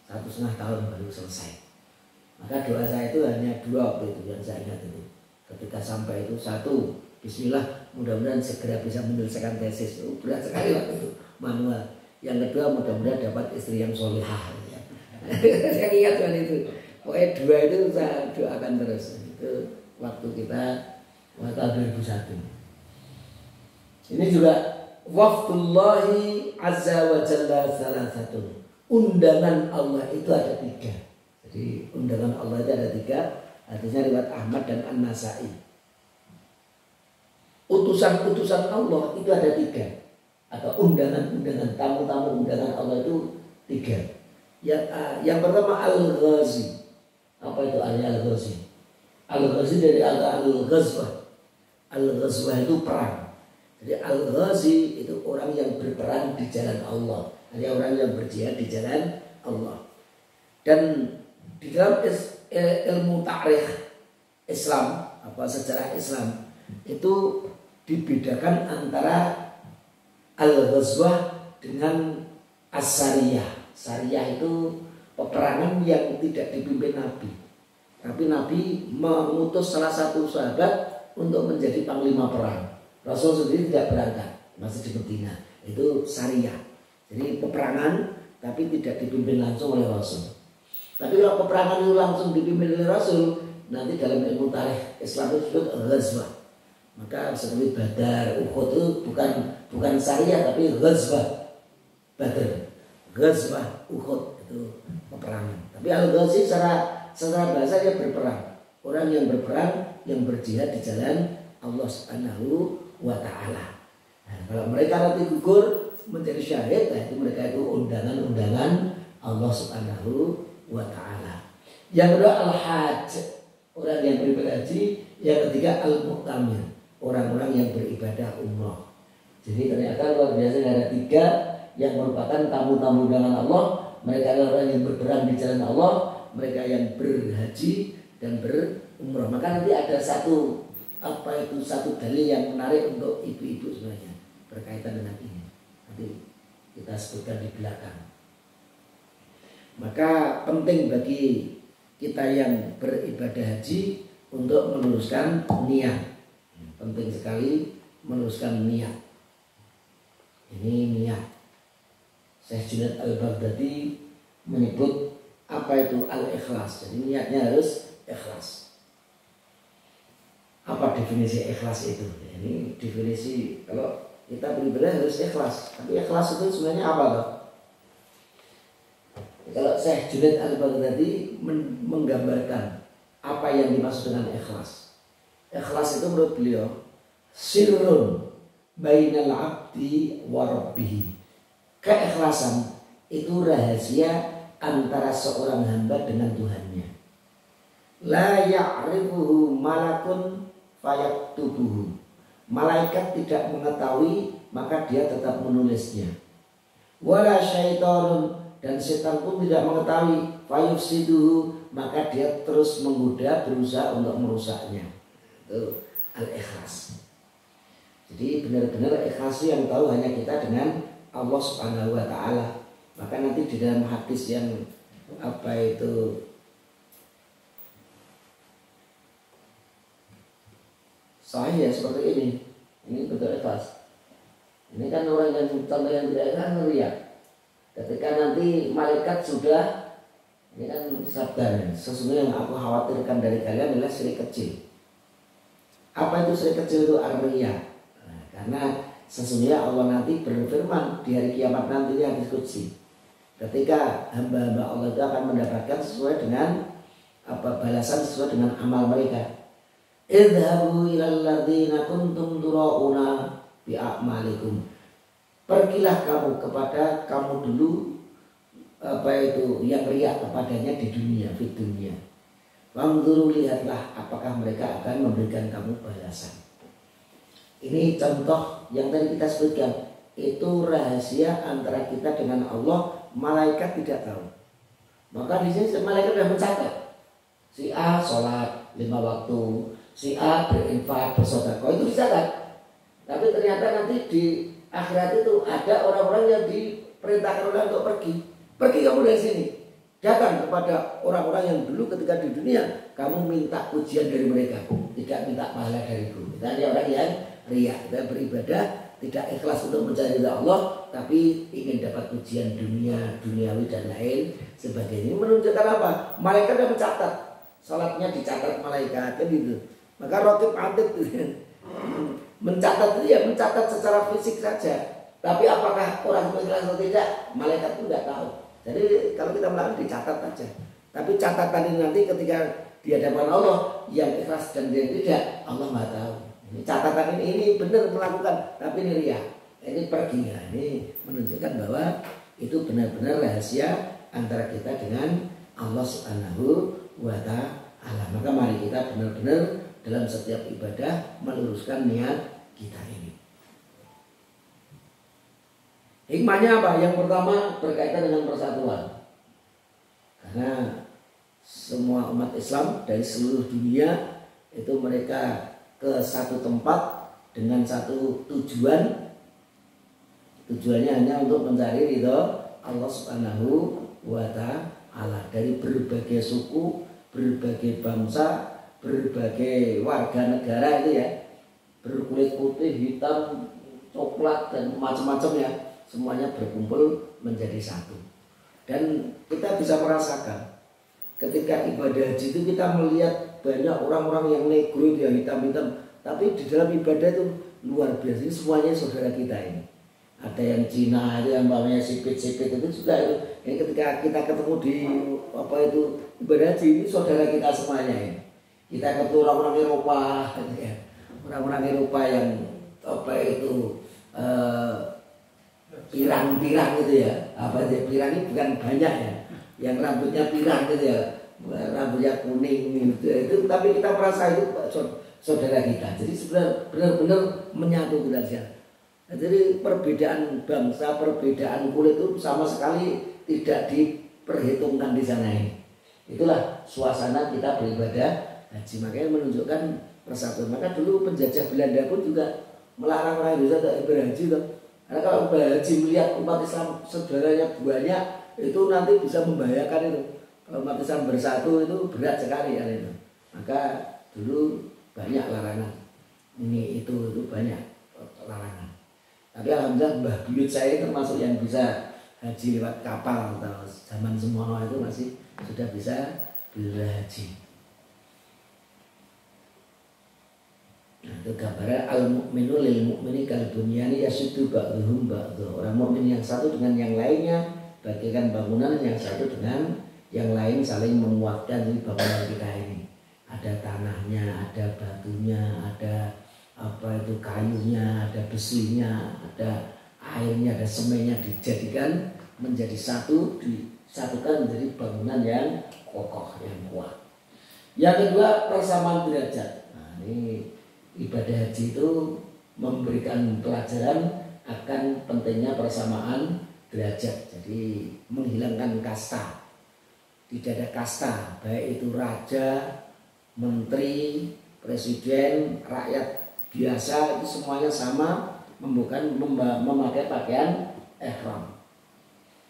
1,5 tahun baru selesai. Maka doa saya itu hanya 2 waktu itu yang saya ingat itu. Ketika sampai itu 1, Bismillah, mudah-mudahan segera bisa menyelesaikan tesis. Berat sekali waktu itu, manual. Yang kedua, mudah-mudahan dapat istri yang solihah. Saya ingat kan itu. Pokoknya 2 itu saya doakan terus. Itu waktu kita tahun 2001. Ini juga wafdullahi azza wa jalla salah satu. Undangan Allah itu ada 3. Jadi undangan Allah itu ada 3. Hadisnya riwayat Ahmad dan An-Nasai. Utusan-utusan Allah itu ada 3. Atau undangan-undangan, tamu-tamu undangan Allah itu 3. Yang pertama Al-Ghazi. Apa itu Al-Ghazi? Al-Ghazi dari Al-Ghazwah. Al-Ghazwah itu perang. Jadi Al-Ghazi itu orang yang berperang di jalan Allah. Hanya orang yang berjihad di jalan Allah. Dan di dalam ilmu tarikh Islam, sejarah Islam itu dibedakan antara Al-Ghazwah dengan As-Sariyah. Sariyah itu peperangan yang tidak dipimpin Nabi, tapi Nabi mengutus salah satu sahabat untuk menjadi panglima perang. Rasul sendiri tidak berangkat, masih di Medina. Itu Sariyah. Jadi peperangan tapi tidak dipimpin langsung oleh Rasul. Tapi kalau peperangan itu langsung dipimpin oleh Rasul, nanti dalam ilmu tarikh Islam itu disebut Ghazwah. Maka seperti Badar, Uhud itu bukan Sariyah tapi Ghazwah. Badar. Ghazwah Uhud itu peperangan. Tapi al-ghazi secara bahasa dia berperang. Orang yang berperang, yang berjihad di jalan Allah Subhanahu wa taala. Nah, kalau mereka nanti gugur menjadi syahid, nah itu mereka itu undangan-undangan Allah Subhanahu wa taala. Yang kedua al-hajj, orang yang beribadah haji. Yang ketiga al-mu'tamir, orang-orang yang beribadah umrah. Jadi ternyata luar biasa ada 3 yang merupakan tamu-tamu undangan Allah. Mereka adalah orang yang berperang di jalan Allah, mereka yang berhaji dan berumrah. Maka nanti ada satu dalil yang menarik untuk ibu-ibu sebenarnya berkaitan dengan ini. Nanti kita sebutkan di belakang. Maka penting bagi kita yang beribadah haji untuk meluruskan niat. Penting sekali meluruskan niat. Ini niat. Syekh Junaid Al-Baghdadi menyebut apa itu al-ikhlas. Jadi niatnya harus ikhlas. Apa definisi ikhlas itu? Ini definisi kalau kita beribadah harus ikhlas. Tapi ikhlas itu sebenarnya apa toh? Kalau Syekh Junaid Al-Baghdadi menggambarkan apa yang dimaksud dengan ikhlas. Ikhlas itu menurut beliau sirrun bainal abdi wa rabbih. Keikhlasan itu rahasia antara seorang hamba dengan Tuhannya. La ya'rifuhu malakun fayaktubuhu. Malaikat tidak mengetahui, maka dia tetap menulisnya. Wala syaitanun, dan setan pun tidak mengetahui, fayufsiduhu, maka dia terus menggoda, berusaha untuk merusaknya. Itu al-ikhlas. Jadi benar-benar ikhlas yang tahu hanya kita dengan Allah Subhanahu wa taala. Maka nanti di dalam hadis yang sahih ya seperti ini. Ini betul ikhlas. Ini kan orang yang contoh yang tidak ikhlas riya. Ketika nanti malaikat sudah, ini kan sabda, sesungguhnya yang aku khawatirkan dari kalian adalah syirik kecil. Apa itu syirik kecil? Itu ar-riya. Nah, karena sesungguhnya Allah nanti berfirman di hari kiamat nanti di hadis qudsi. Ketika hamba-hamba Allah itu akan mendapatkan sesuai dengan balasan sesuai dengan amal mereka. Idhabu ilal ladzina kuntum turauna bi a'malikum. Pergilah kamu kepada kamu dulu yang riya kepadanya di dunia, di dunia. Wanzuru, lihatlah apakah mereka akan memberikan kamu balasan. Ini contoh yang tadi kita sebutkan. Itu rahasia antara kita dengan Allah. Malaikat tidak tahu. Maka di sini malaikat sudah mencatat. Si A sholat 5 waktu, si A berinfak, bersedekah, itu dicatat. Tapi ternyata nanti di akhirat itu ada orang-orang yang diperintahkan orang untuk pergi. Pergi kamu dari sini. Datang kepada orang-orang yang dulu ketika di dunia kamu minta pujian dari mereka, tidak minta pahala dariku. Kita ada orang yang riya, kita beribadah tidak ikhlas untuk mencari ridha Allah, tapi ingin dapat pujian dunia, duniawi dan lain sebagainya. Ini menunjukkan apa? Malaikat sudah mencatat, salatnya dicatat malaikat, kan gitu. Maka rotib atid mencatat itu ya mencatat secara fisik saja. Tapi apakah orang ikhlas atau tidak, malaikat itu tidak tahu. Jadi kalau kita melakukan dicatat saja. Tapi catatan ini nanti ketika di hadapan Allah yang ikhlas dan yang tidak, Allah nggak tahu. Ini catatan ini benar melakukan, tapi ini riya. Ini pergi ya. Ini menunjukkan bahwa itu benar-benar rahasia antara kita dengan Allah Subhanahu wa taala. Maka mari kita benar-benar dalam setiap ibadah meluruskan niat kita ini. Hikmahnya apa? Yang pertama berkaitan dengan persatuan. Karena semua umat Islam dari seluruh dunia itu mereka ke satu tempat dengan satu tujuan. Tujuannya hanya untuk mencari ridho Allah Subhanahu wa taala. Dari berbagai suku, berbagai bangsa, berbagai warga negara itu ya, berkulit putih, hitam, coklat dan macam-macam ya, semuanya berkumpul menjadi satu. Dan kita bisa merasakan ketika ibadah haji itu kita melihat banyak orang-orang yang negro, yang hitam-hitam, tapi di dalam ibadah itu luar biasa. Ini semuanya saudara kita ini. ada yang Cina itu yang namanya sipit-sipit itu juga itu. Ini ketika kita ketemu di apa itu ibadah haji ini saudara kita semuanya ini. Kita ketemu orang-orang Eropa, ya. Orang-orang Eropa yang apa itu pirang-pirang itu ya. Apa aja pirang ini bukan banyak ya. Yang rambutnya pirang gitu ya, rambutnya kuning gitu. Itu tapi kita merasa itu saudara kita. Jadi sebenarnya benar-benar menyatu kita saja. Jadi perbedaan bangsa, perbedaan kulit itu sama sekali tidak diperhitungkan di sana ini. Itulah suasana kita beribadah haji. Makanya menunjukkan persatuan. Maka dulu penjajah Belanda pun juga melarang orang Indonesia untuk berhaji. Karena kalau berhaji melihat umat Islam saudaranya banyak, itu nanti bisa membahayakan itu. Kalau umat Islam bersatu itu berat sekali kan itu. Maka dulu banyak larangan. Ini itu banyak larangan. Tapi alhamdulillah Mbah Buyut saya termasuk yang bisa haji lewat kapal atau zaman semono itu masih sudah bisa berhaji. Nah, itu gambarnya al-mu'minu lil mu'mini kal bunyani yasuddu ba'dhum ba'dha. Orang mukmin yang satu dengan yang lainnya bagaikan bangunan, yang satu dengan yang lain saling menguatkan. Di bangunan kita ini ada tanahnya, ada batunya, ada apa itu kayunya, ada besinya, ada airnya, ada semennya, dijadikan menjadi satu, disatukan menjadi bangunan yang kokoh, yang kuat. Yang kedua, persamaan derajat. Nah, ini ibadah haji itu memberikan pelajaran akan pentingnya persamaan derajat. Jadi menghilangkan kasta. Tidak ada kasta, baik itu raja, menteri, presiden, rakyat biasa, itu semuanya sama memakai pakaian ihram.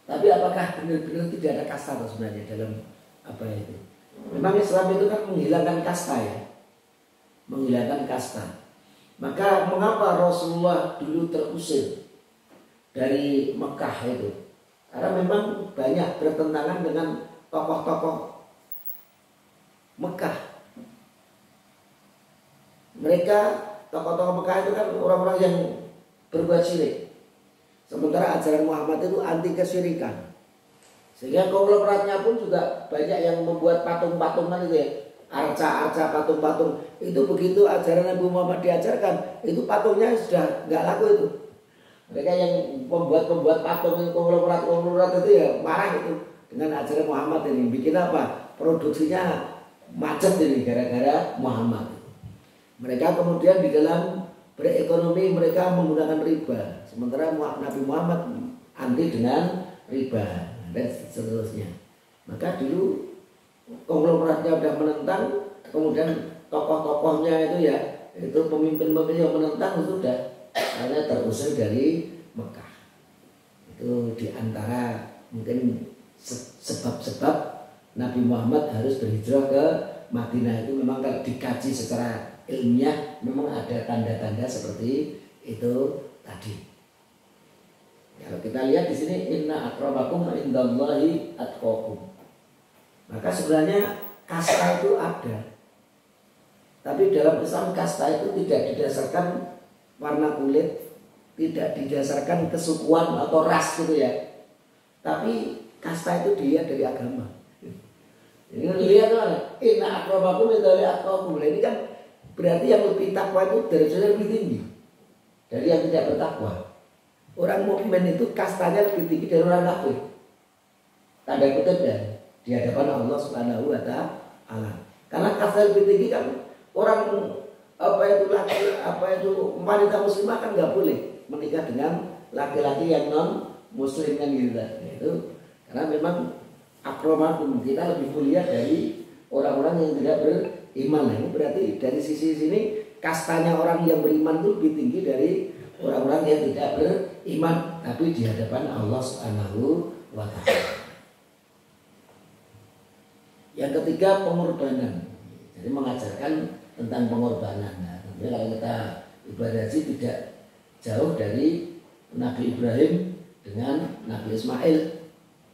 Tapi apakah benar-benar tidak ada kasta sebenarnya dalam apa itu? Memang Islam itu kan menghilangkan kasta ya. Menghilangkan kasta. Maka mengapa Rasulullah dulu terusir dari Mekah itu? Karena memang banyak bertentangan dengan tokoh-tokoh Mekah. Mereka tokoh-tokoh Mekah itu kan orang-orang yang berbuat syirik. Sementara ajaran Muhammad itu anti kesyirikan. Sehingga konglomeratnya pun juga banyak yang membuat patung-patungan itu ya. Arca-arca, patung-patung. Itu begitu ajaran Nabi Muhammad diajarkan, itu patungnya sudah nggak laku itu. Mereka yang pembuat patung, konglomerat itu ya marah itu dengan ajaran Muhammad ini. Bikin apa? Produksinya macet ini gara-gara Muhammad. Mereka kemudian di dalam berekonomi mereka menggunakan riba. Sementara Nabi Muhammad anti dengan riba dan seterusnya. Maka dulu konglomeratnya sudah menentang, kemudian tokoh-tokohnya itu ya, itu pemimpin-pemimpin yang menentang itu sudah karena terusir dari Mekah. Itu diantara mungkin sebab-sebab Nabi Muhammad harus berhijrah ke Madinah. Itu memang kalau dikaji secara ilmiah memang ada tanda-tanda seperti itu tadi. Kalau kita lihat di sini inna akramakum indallahi atqakum. Maka sebenarnya kasta itu ada. Tapi dalam Islam kasta itu tidak didasarkan warna kulit, tidak didasarkan kesukuan atau ras gitu ya. Tapi kasta itu dia dari agama. Ini lihat tuh, inna akramakum indallahi atqakum. Ini kan berarti yang lebih takwa itu derajatnya lebih tinggi dari yang tidak bertakwa. Orang mukmin itu kastanya lebih tinggi dari orang kafir. Tanda kutip ya, di hadapan Allah Subhanahu wa taala. Karena kasta lebih tinggi kan orang wanita muslimah kan nggak boleh menikah dengan laki-laki yang non muslim kan gitu. Itu karena memang akramakum kita lebih mulia dari orang-orang yang tidak beriman. Ini berarti dari sisi sini kastanya orang yang beriman itu lebih tinggi dari orang-orang yang tidak beriman, tapi di hadapan Allah Subhanahu wa taala. Yang ketiga pengorbanan. Jadi mengajarkan tentang pengorbanan. Nah, kalau kita ibadah haji tidak jauh dari Nabi Ibrahim dengan Nabi Ismail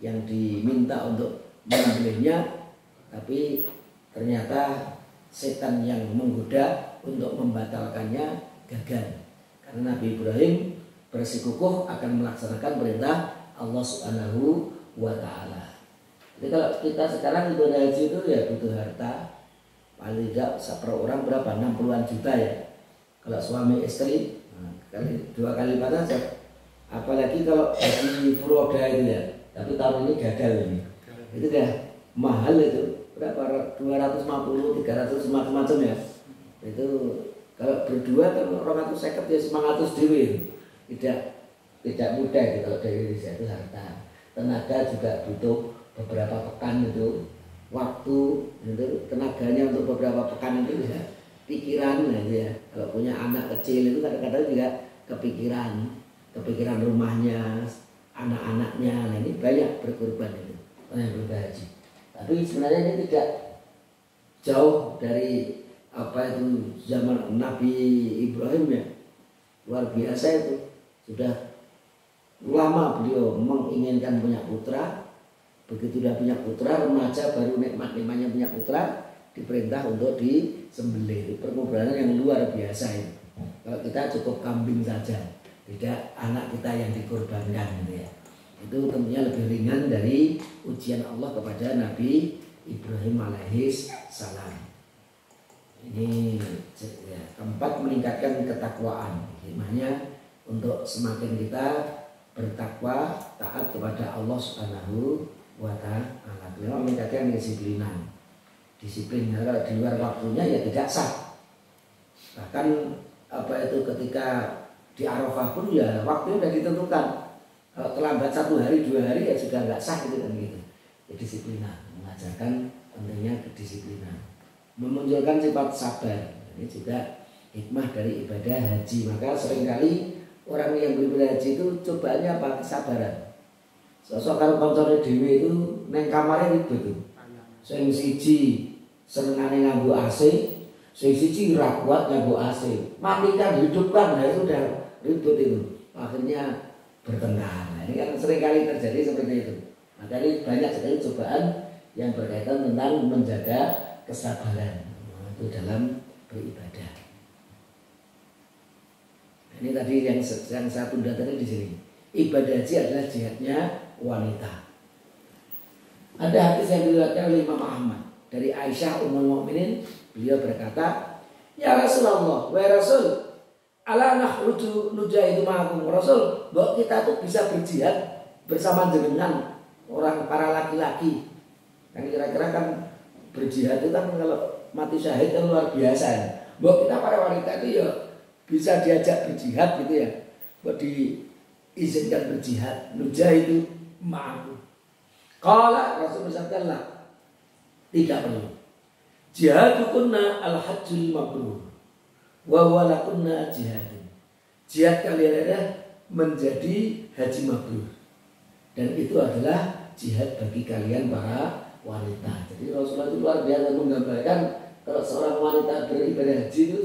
yang diminta untuk menyembelihnya, tapi ternyata setan yang menggoda untuk membatalkannya gagal. Karena Nabi Ibrahim bersikukuh akan melaksanakan perintah Allah Subhanahu wa Ta'ala. Jadi kalau kita sekarang ibadah haji itu ya butuh harta, paling tidak per orang berapa? 60-an juta ya. Kalau suami istri dua kali lipat aja. Apalagi kalau haji furoda itu ya. Tapi tahun ini gagal ini. Itu dah mahal itu. Berapa? 250, 300 macam-macam ya. Itu kalau berdua kan 250 ya 900 dewi. Tidak mudah gitu kalau dari Indonesia itu harta. Tenaga juga butuh beberapa pekan itu. Waktu itu tenaganya untuk beberapa pekan itu bisa pikiran gitu ya. Kalau punya anak kecil itu kadang-kadang juga kepikiran rumahnya, anak-anaknya. Nah ini banyak berkorban itu orang yang berhaji. Tapi sebenarnya ini tidak jauh dari apa itu zaman Nabi Ibrahim ya. Luar biasa itu. Sudah lama beliau menginginkan punya putra. Begitu dia punya putra, remaja baru nikmat-nikmatnya punya putra, diperintah untuk disembelih. Pengorbanan yang luar biasa itu. Kalau kita cukup kambing saja, tidak anak kita yang dikorbankan gitu ya. Itu tentunya lebih ringan dari ujian Allah kepada Nabi Ibrahim alaihis salam. Ini ya, keempat, meningkatkan ketakwaan. Hikmahnya untuk semakin kita bertakwa, taat kepada Allah Subhanahu wa Ta'ala. Beliau meningkatkan kedisiplinan. Disiplin kalau di luar waktunya ya tidak sah. Bahkan apa itu ketika di Arafah pun ya waktunya sudah ditentukan. Kalau terlambat 1 hari 2 hari ya sudah nggak sah gitu kan gitu. Kedisiplinan, mengajarkan pentingnya kedisiplinan, memunculkan sifat sabar. Ini juga hikmah dari ibadah haji. Maka seringkali orang yang beribadah haji itu cobaannya apa? Kesabaran. Sosok karo koncone dhewe itu neng kamare ribet tuh. Sing siji senengane nganggo AC, sing siji ra kuat nganggo AC. Matikan, hidupkan, nah itu udah ribut itu. Akhirnya bertengkar. Nah, ini kan seringkali terjadi seperti itu. Maka ini banyak sekali cobaan yang berkaitan tentang menjaga kesabaran. Nah, itu dalam beribadah. Ini tadi yang saya tunda tadi di sini. Ibadah haji adalah jihadnya wanita. Ada hadis yang diriwayatkan oleh Imam Ahmad dari Aisyah Ummul Mukminin, beliau berkata, "Ya Rasulullah, wa Rasul, ala nakhruju nujahidu ma'akum." Rasul, bahwa kita tuh bisa berjihad bersama dengan orang para laki-laki. Kan kira-kira kan berjihad itu kan kalau mati syahid kan luar biasa ya. Bahwa kita para wanita itu ya bisa diajak berjihad gitu ya. Bahwa diizinkan berjihad, nujahidu ma'akum. Qala Rasul bersabda, tidak perlu. Jihadukunna al-hajjul mabrur wa huwa lakunna jihadun. Jihad kalian adalah menjadi haji mabrur, dan itu adalah jihad bagi kalian para wanita. Jadi Rasulullah itu luar biasa menggambarkan kalau seorang wanita beribadah haji itu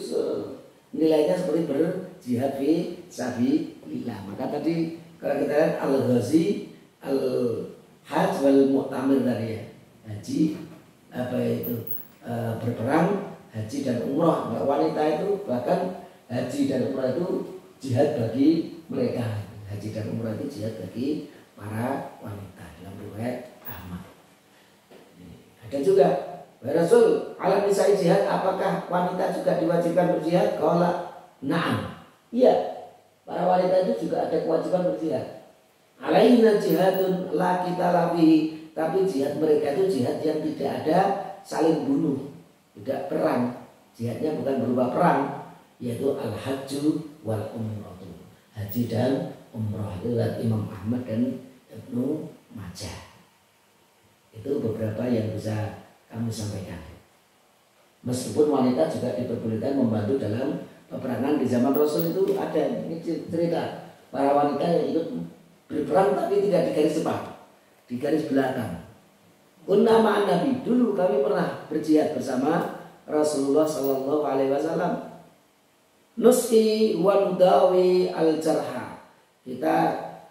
nilainya seperti berjihad fi sabilillah. Maka tadi kalau kita lihat al-ghazi, al-hajj wal mu'tamir tadi ya, haji apa itu berperang, haji dan umrah. Nah, wanita itu bahkan haji dan umrah itu jihad bagi mereka. Haji dan umrah itu jihad bagi para wanita dalam riwayat Ahmad. Ada juga Rasul alam nisai jihad, apakah wanita juga diwajibkan berjihad? Qala na'am. Iya, para wanita itu juga ada kewajiban berjihad. Alaina jihadun la kita lafihi, tapi jihad mereka itu jihad yang tidak ada saling bunuh, tidak perang. Jihadnya bukan berupa perang, yaitu al-hajju wal umrah. Haji dan umrah itu Imam Ahmad dan Ibnu Majah. Itu beberapa yang bisa kami sampaikan. Meskipun wanita juga diperbolehkan membantu dalam peperangan di zaman Rasul itu ada. Ini cerita para wanita yang ikut berperang tapi tidak di garis depan, di garis belakang. Kunna ma'an Nabi, dulu kami pernah berjihad bersama Rasulullah sallallahu alaihi wasallam. Nuski wa nudawi al-jarha. Kita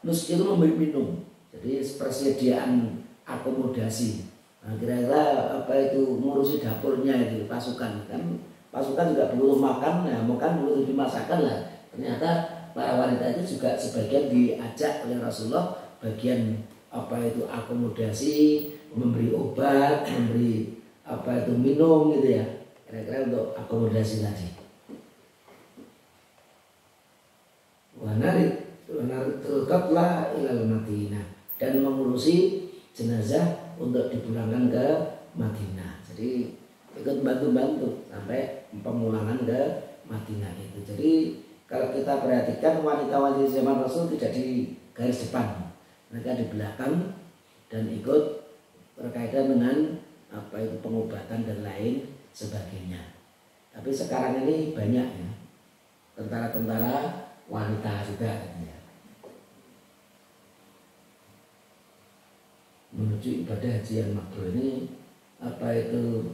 nuski itu memberi minum. Jadi persediaan akomodasi. Nah, kira-kira apa itu ngurusi dapurnya itu pasukan kan, pasukan juga butuh makan, ya makan butuh dimasakkan lah. Ternyata para wanita itu juga sebagian diajak oleh Rasulullah bagian apa itu akomodasi, memberi obat, memberi apa itu minum gitu ya, kira-kira untuk akomodasi tadi. Wanarikatlah ilal Madinah, dan mengurusi jenazah untuk dipulangkan ke Madinah. Jadi ikut bantu-bantu sampai pemulangan ke Madinah itu. Jadi kalau kita perhatikan wanita-wanita zaman Rasul tidak di garis depan, mereka di belakang dan ikut berkaitan dengan apa itu pengobatan dan lain sebagainya. Tapi sekarang ini banyak ya tentara-tentara wanita juga ya. Menuju ibadah haji yang mabrur ini apa itu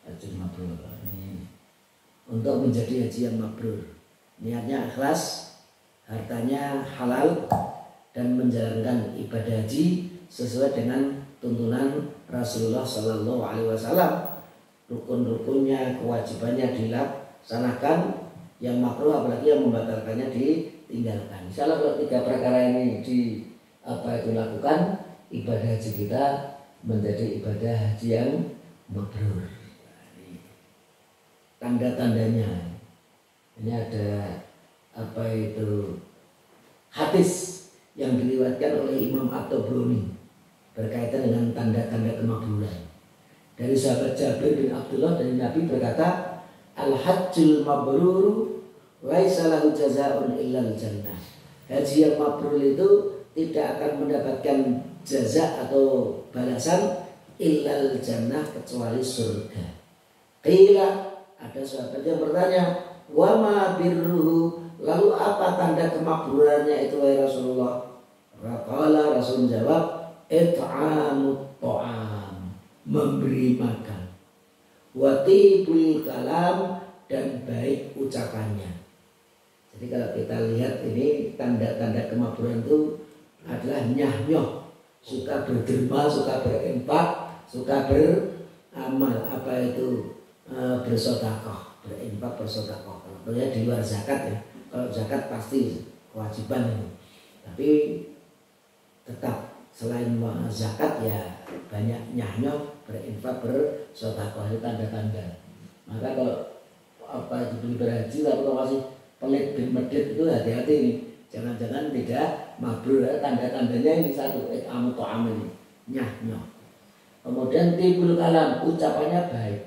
haji mabrur ini untuk menjadi haji yang mabrur, niatnya ikhlas, hartanya halal, dan menjalankan ibadah haji sesuai dengan tuntunan Rasulullah Shallallahu Alaihi Wasallam. Rukun-rukunnya, kewajibannya dilaksanakan, yang makruh apalagi yang membatalkannya ditinggalkan. Insyaallah kalau 3 perkara ini dilakukan, ibadah haji kita menjadi ibadah haji yang mabrur. Tanda-tandanya ini ada apa itu hadis yang diriwayatkan oleh Imam At-Tabrani berkaitan dengan tanda-tanda kemakburan. Dari sahabat Jabir bin Abdullah dari Nabi berkata, al-hajjul mabrur laisa lahu jazaa'un illal jannah. Haji yang mabrur itu tidak akan mendapatkan jaza atau balasan illal jannah, kecuali surga. Qila, ada sahabat yang bertanya, wa ma birruhu, lalu apa tanda kemakburannya itu wahai Rasulullah? Qala, Rasul menjawab, it'amut ta'am, memberi makan, wa tibul kalam, dan baik ucapannya. Jadi kalau kita lihat ini tanda-tanda kemakburan itu adalah nyah-nyoh, suka berderma, suka berinfak, suka beramal, apa itu bersedekah, berinfak, bersedekah. Tentunya di luar zakat ya. Kalau zakat pasti kewajiban ini. Tapi tetap selain zakat ya banyak nyah-nyoh, berinfak, bersedekah, itu tanda-tanda. Maka kalau apa dibeli berhaji tapi kalau masih pelit bin medit itu hati-hati nih. Jangan-jangan tidak mabrur, tanda-tandanya ini satu, amu to'am ini, nyah-nyoh. Kemudian tibul kalam, ucapannya baik.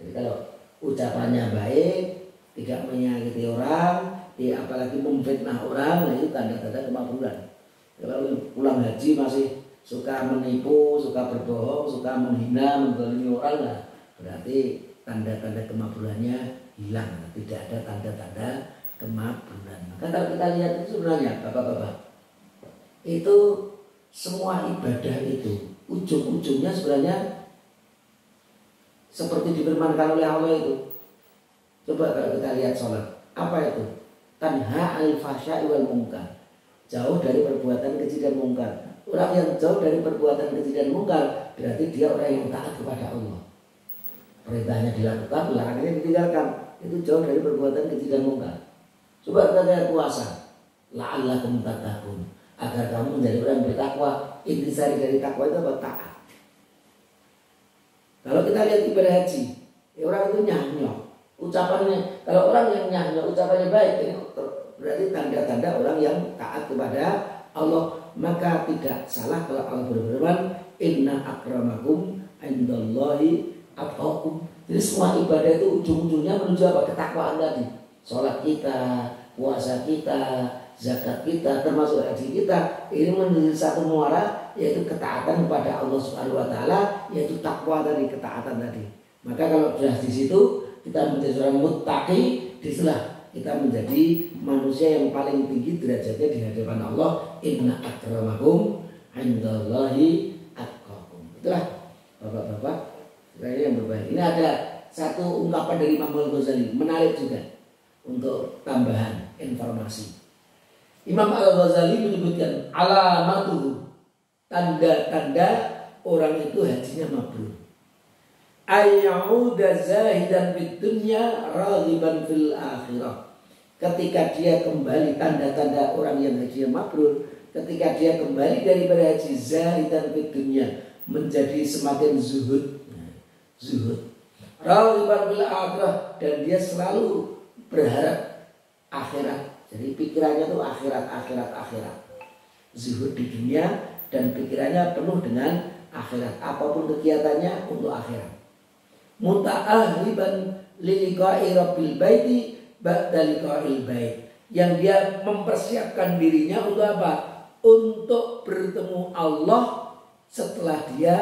Jadi kalau ucapannya baik, tidak menyakiti orang, apalagi memfitnah orang, nah itu tanda-tanda kemakburan. Kalau pulang haji masih suka menipu, suka berbohong, suka menghina, menzalimi orang, nah berarti tanda-tanda kemakburannya hilang, tidak ada tanda-tanda kemakburan. Maka kalau kita lihat itu sebenarnya bapak-bapak, itu semua ibadah itu ujung-ujungnya sebenarnya seperti difirmankan oleh Allah itu. Coba kalau kita lihat sholat, apa itu? Tanha al fahsya'i wal munkar, jauh dari perbuatan keji dan mungkar. Orang yang jauh dari perbuatan keji dan mungkar berarti dia orang yang taat kepada Allah. Perintahnya dilakukan, larangannya ditinggalkan. Itu jauh dari perbuatan keji dan mungkar. Coba kita lihat puasa, la'allakum tattaqun, agar kamu menjadi orang yang bertakwa. Intisari dari takwa itu apa? Taat. Kalau kita lihat ibadah haji, orang itu nyah-nyoh ucapannya. Kalau orang yang nyah-nyoh ucapannya baik, ini berarti tanda-tanda orang yang taat kepada Allah. Maka tidak salah kalau Allah berfirman, inna akramakum indallahi atqakum. Jadi semua ibadah itu ujung-ujungnya menuju apa? Ketakwaan tadi. Sholat kita, puasa kita, zakat kita, termasuk haji kita, ini menuju satu muara, yaitu ketaatan kepada Allah Subhanahu Wa Taala, yaitu takwa tadi, ketaatan tadi. Maka kalau sudah di situ kita menjadi orang muttaqi, disitulah kita menjadi manusia yang paling tinggi derajatnya di hadapan Allah. Inna akramakum indallahi atqakum. Itulah bapak-bapak yang berbaik. Ini ada satu ungkapan dari Imam Al-Ghazali, menarik juga untuk tambahan informasi. Imam Al-Ghazali menyebutkan alamatuhu, tanda-tanda orang itu hajinya mabrur. Ayyauda zahidan fid dunya raghiban fil akhirah. ketika dia kembali, tanda-tanda orang yang haji mabrur, ketika dia kembali daripada haji zahidan fid dunya, menjadi semakin zuhud. Raghiban bil akhirah, dan dia selalu berharap akhirat. Jadi pikirannya tuh akhirat. Zuhud di dunia dan pikirannya penuh dengan akhirat. Apapun kegiatannya untuk akhirat. Muta'ahriban liliqa'i rabbil baiti ba'da liqa'il bait. Yang dia mempersiapkan dirinya untuk apa? Untuk bertemu Allah setelah dia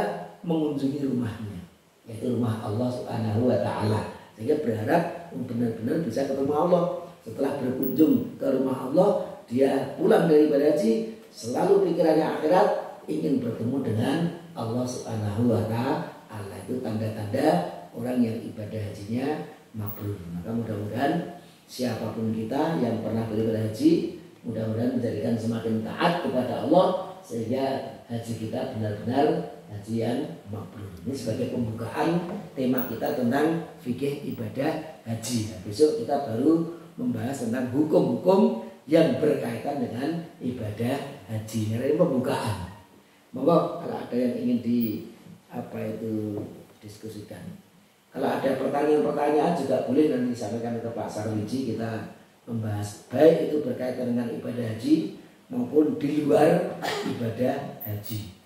mengunjungi rumahnya, yaitu rumah Allah Subhanahu wa taala. Sehingga berharap benar-benar bisa ketemu Allah. Setelah berkunjung ke rumah Allah, dia pulang daripada haji, selalu pikirannya akhirat, ingin bertemu dengan Allah Subhanahu wa taala. Itu tanda-tanda orang yang ibadah hajinya mabrur. Maka mudah-mudahan siapapun kita yang pernah beribadah haji, mudah-mudahan menjadikan semakin taat kepada Allah, sehingga haji kita benar-benar haji yang mabrur. Ini sebagai pembukaan tema kita tentang fikih ibadah haji. Nah, besok kita baru membahas tentang hukum-hukum yang berkaitan dengan ibadah haji. Nah, ini pembukaan. Monggo kalau ada yang ingin diskusikan. Kalau ada pertanyaan-pertanyaan juga boleh nanti disampaikan ke Pak Sarwiji. Kita membahas baik itu berkaitan dengan ibadah haji maupun di luar ibadah haji.